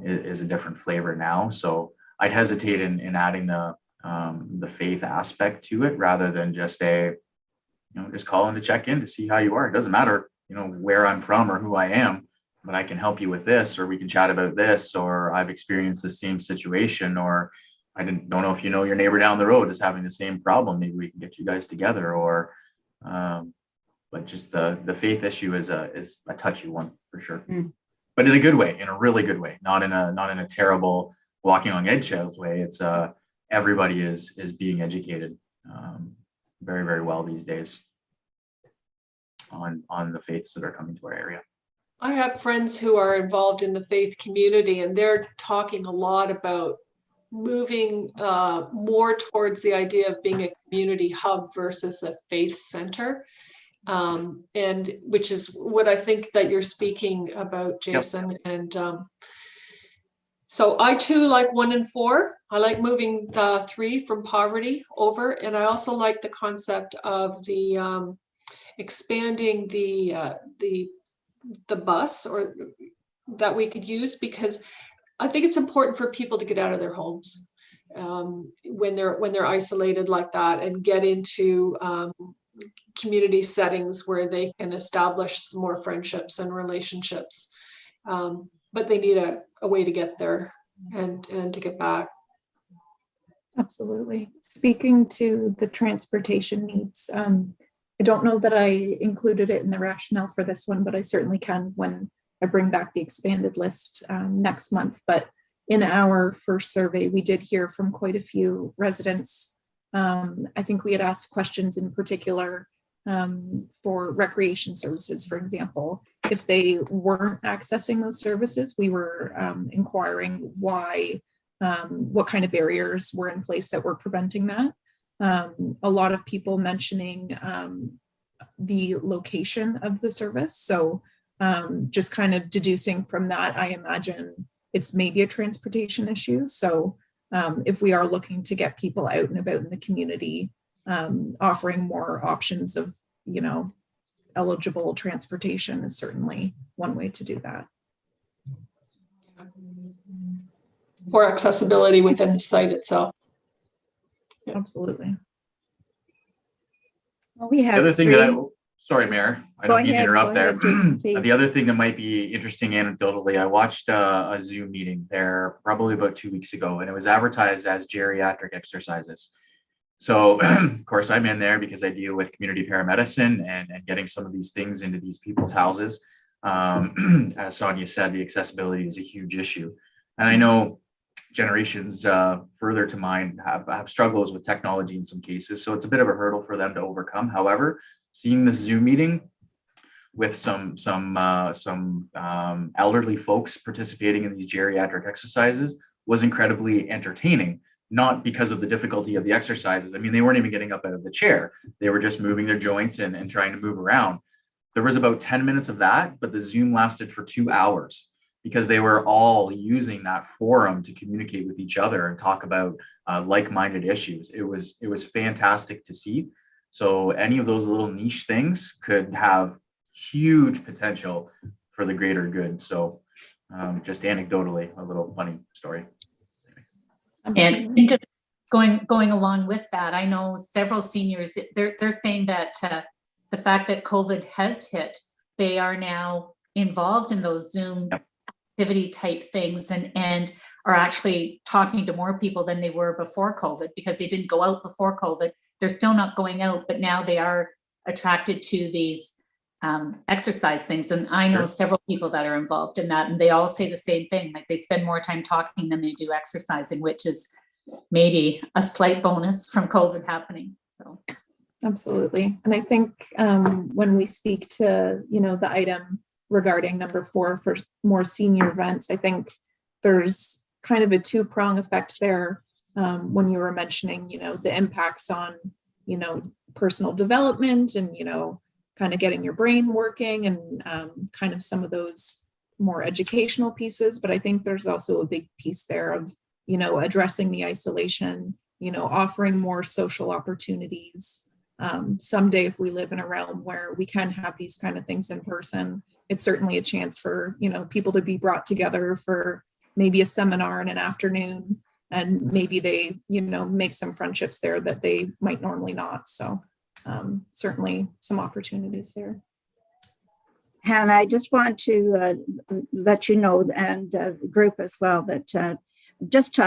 is a different flavor now. So I'd hesitate in adding the faith aspect to it, rather than just just calling to check in to see how you are. It doesn't matter, where I'm from or who I am, but I can help you with this, or we can chat about this, or I've experienced the same situation, or don't know if you know your neighbor down the road is having the same problem. Maybe we can get you guys together, or but just the faith issue is a touchy one for sure. But in a good way, in a really good way, not in a terrible walking on eggshells way. It's everybody is being educated very, very well these days on the faiths that are coming to our area. I have friends who are involved in the faith community, and they're talking a lot about moving more towards the idea of being a community hub versus a faith center. And which is what I think that you're speaking about, Jason. Yep. And so I too like 1 and 4. I like moving the 3 from poverty over, and I also like the concept of the expanding the bus or that we could use, because I think it's important for people to get out of their homes when they're isolated like that, and get into community settings where they can establish more friendships and relationships. But they need a way to get there and to get back. Absolutely. Speaking to the transportation needs, I don't know that I included it in the rationale for this one, but I certainly can when I bring back the expanded list next month. But in our first survey, we did hear from quite a few residents. I think we had asked questions in particular for recreation services, for example. If they weren't accessing those services, we were inquiring why, what kind of barriers were in place that were preventing that. A lot of people mentioning the location of the service. So just kind of deducing from that, I imagine it's maybe a transportation issue. So if we are looking to get people out and about in the community, offering more options of, eligible transportation is certainly one way to do that. For accessibility within the site itself. Absolutely. Well, we have the other thing sorry, Mayor, I don't mean to interrupt there. Jason, the other thing that might be interesting anecdotally, I watched a Zoom meeting there probably about 2 weeks ago, and it was advertised as Geriatric Exercises. So of course I'm in there because I deal with community paramedicine and getting some of these things into these people's houses. As Sonia said, the accessibility is a huge issue. And I know generations further to mine have struggles with technology in some cases. So it's a bit of a hurdle for them to overcome. However, seeing this Zoom meeting with some elderly folks participating in these geriatric exercises was incredibly entertaining. Not because of the difficulty of the exercises. I mean, they weren't even getting up out of the chair. They were just moving their joints and trying to move around. There was about 10 minutes of that, but the Zoom lasted for 2 hours because they were all using that forum to communicate with each other and talk about like-minded issues. It was fantastic to see. So any of those little niche things could have huge potential for the greater good. So just anecdotally, a little funny story. And just going along with that, I know several seniors, they're saying that the fact that COVID has hit, they are now involved in those Zoom activity type things and are actually talking to more people than they were before COVID, because they didn't go out before COVID. They're still not going out, but now they are attracted to these exercise things. And I know several people that are involved in that, and they all say the same thing, like they spend more time talking than they do exercising, which is maybe a slight bonus from COVID happening. So absolutely. And I think when we speak to, the item regarding number 4 for more senior events, I think there's kind of a 2-prong effect there. When you were mentioning, the impacts on, personal development and, kind of getting your brain working and kind of some of those more educational pieces. But I think there's also a big piece there of, addressing the isolation, offering more social opportunities. Someday, if we live in a realm where we can have these kind of things in person, it's certainly a chance for, people to be brought together for maybe a seminar in an afternoon, and maybe they, make some friendships there that they might normally not. So certainly some opportunities there. Hannah, I just want to let you know, and the group as well, that just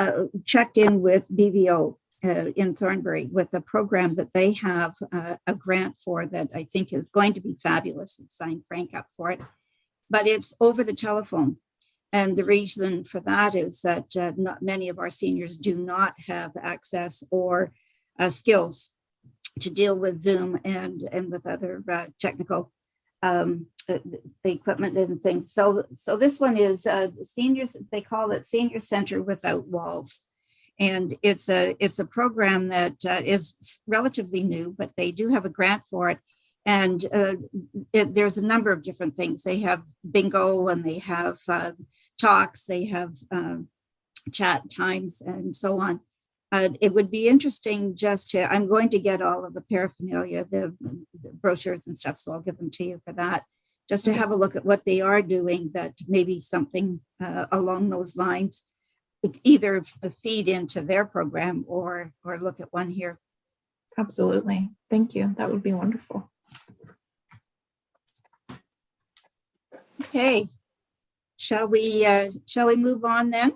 checked in with BVO in Thornbury with a program that they have a grant for that I think is going to be fabulous, and signed Frank up for it, but it's over the telephone. And the reason for that is that not many of our seniors do not have access or skills to deal with Zoom and with other technical equipment and things. So this one is seniors. They call it Senior Center Without Walls, and it's a program that is relatively new, but they do have a grant for it. And there's a number of different things. They have bingo, and they have talks, they have chat times, and so on. It would be interesting just to, I'm going to get all of the paraphernalia, the brochures and stuff, so I'll give them to you for that, just to have a look at what they are doing, that maybe something along those lines, either feed into their program or look at one here. Absolutely. Thank you. That would be wonderful. Okay, shall we move on then?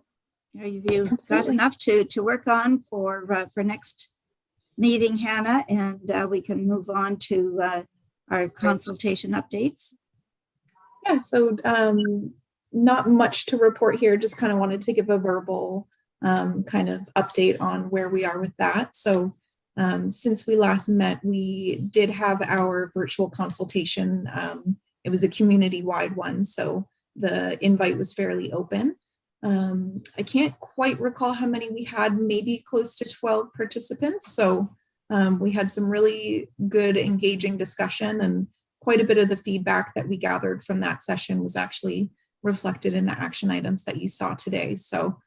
Have you got Absolutely. enough to work on for next meeting, Hannah? And we can move on to our consultation updates. Yeah, so not much to report here, just kind of wanted to give a verbal kind of update on where we are with that. So since we last met, we did have our virtual consultation. It was a community-wide one, so the invite was fairly open. I can't quite recall how many we had, maybe close to 12 participants. So we had some really good engaging discussion, and quite a bit of the feedback that we gathered from that session was actually reflected in the action items that you saw today. So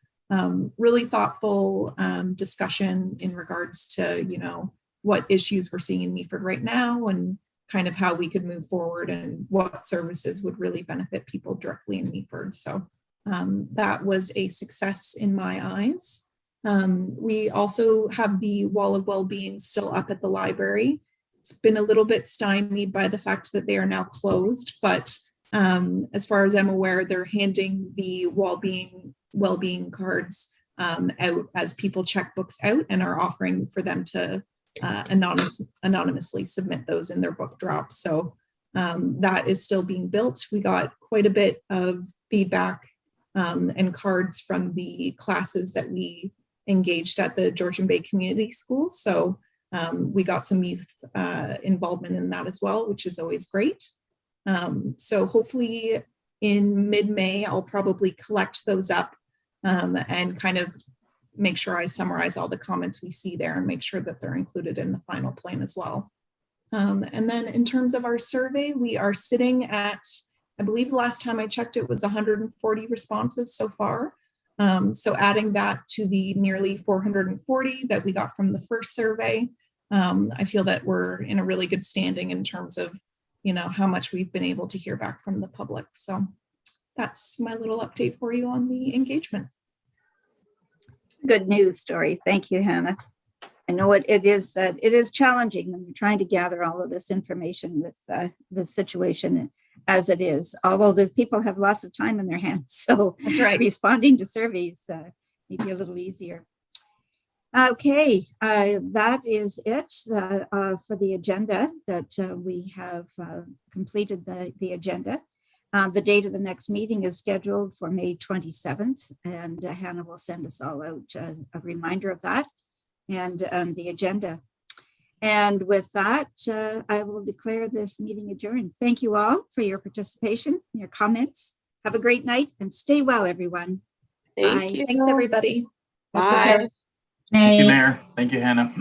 really thoughtful discussion in regards to, you know, what issues we're seeing in Meaford right now, and kind of how we could move forward, and what services would really benefit people directly in Meaford. So that was a success in my eyes. We also have the Wall of Wellbeing still up at the library. It's been a little bit stymied by the fact that they are now closed, but as far as I'm aware, they're handing the wellbeing cards out as people check books out, and are offering for them to anonymously submit those in their book drop. So that is still being built. We got quite a bit of feedback and cards from the classes that we engaged at the Georgian Bay Community School. So we got some youth involvement in that as well, which is always great. So hopefully in mid-May, I'll probably collect those up and kind of make sure I summarize all the comments we see there, and make sure that they're included in the final plan as well. And then in terms of our survey, we are sitting at, I believe the last time I checked, it was 140 responses so far. So adding that to the nearly 440 that we got from the first survey, I feel that we're in a really good standing in terms of, you know, how much we've been able to hear back from the public. So that's my little update for you on the engagement. Good news story. Thank you, Hannah. I know it is challenging when you're trying to gather all of this information with the situation as it is, although those people have lots of time in their hands. So That's right. Responding to surveys may be a little easier. Okay, that is it for the agenda, that we have completed the agenda. The date of the next meeting is scheduled for May 27th, and Hannah will send us all out a reminder of that and the agenda. And with that, I will declare this meeting adjourned. Thank you all for your participation, your comments. Have a great night and stay well, everyone. Thank Bye. you. Thanks, everybody. Bye. Thank you, Mayor. Thank you, Hannah.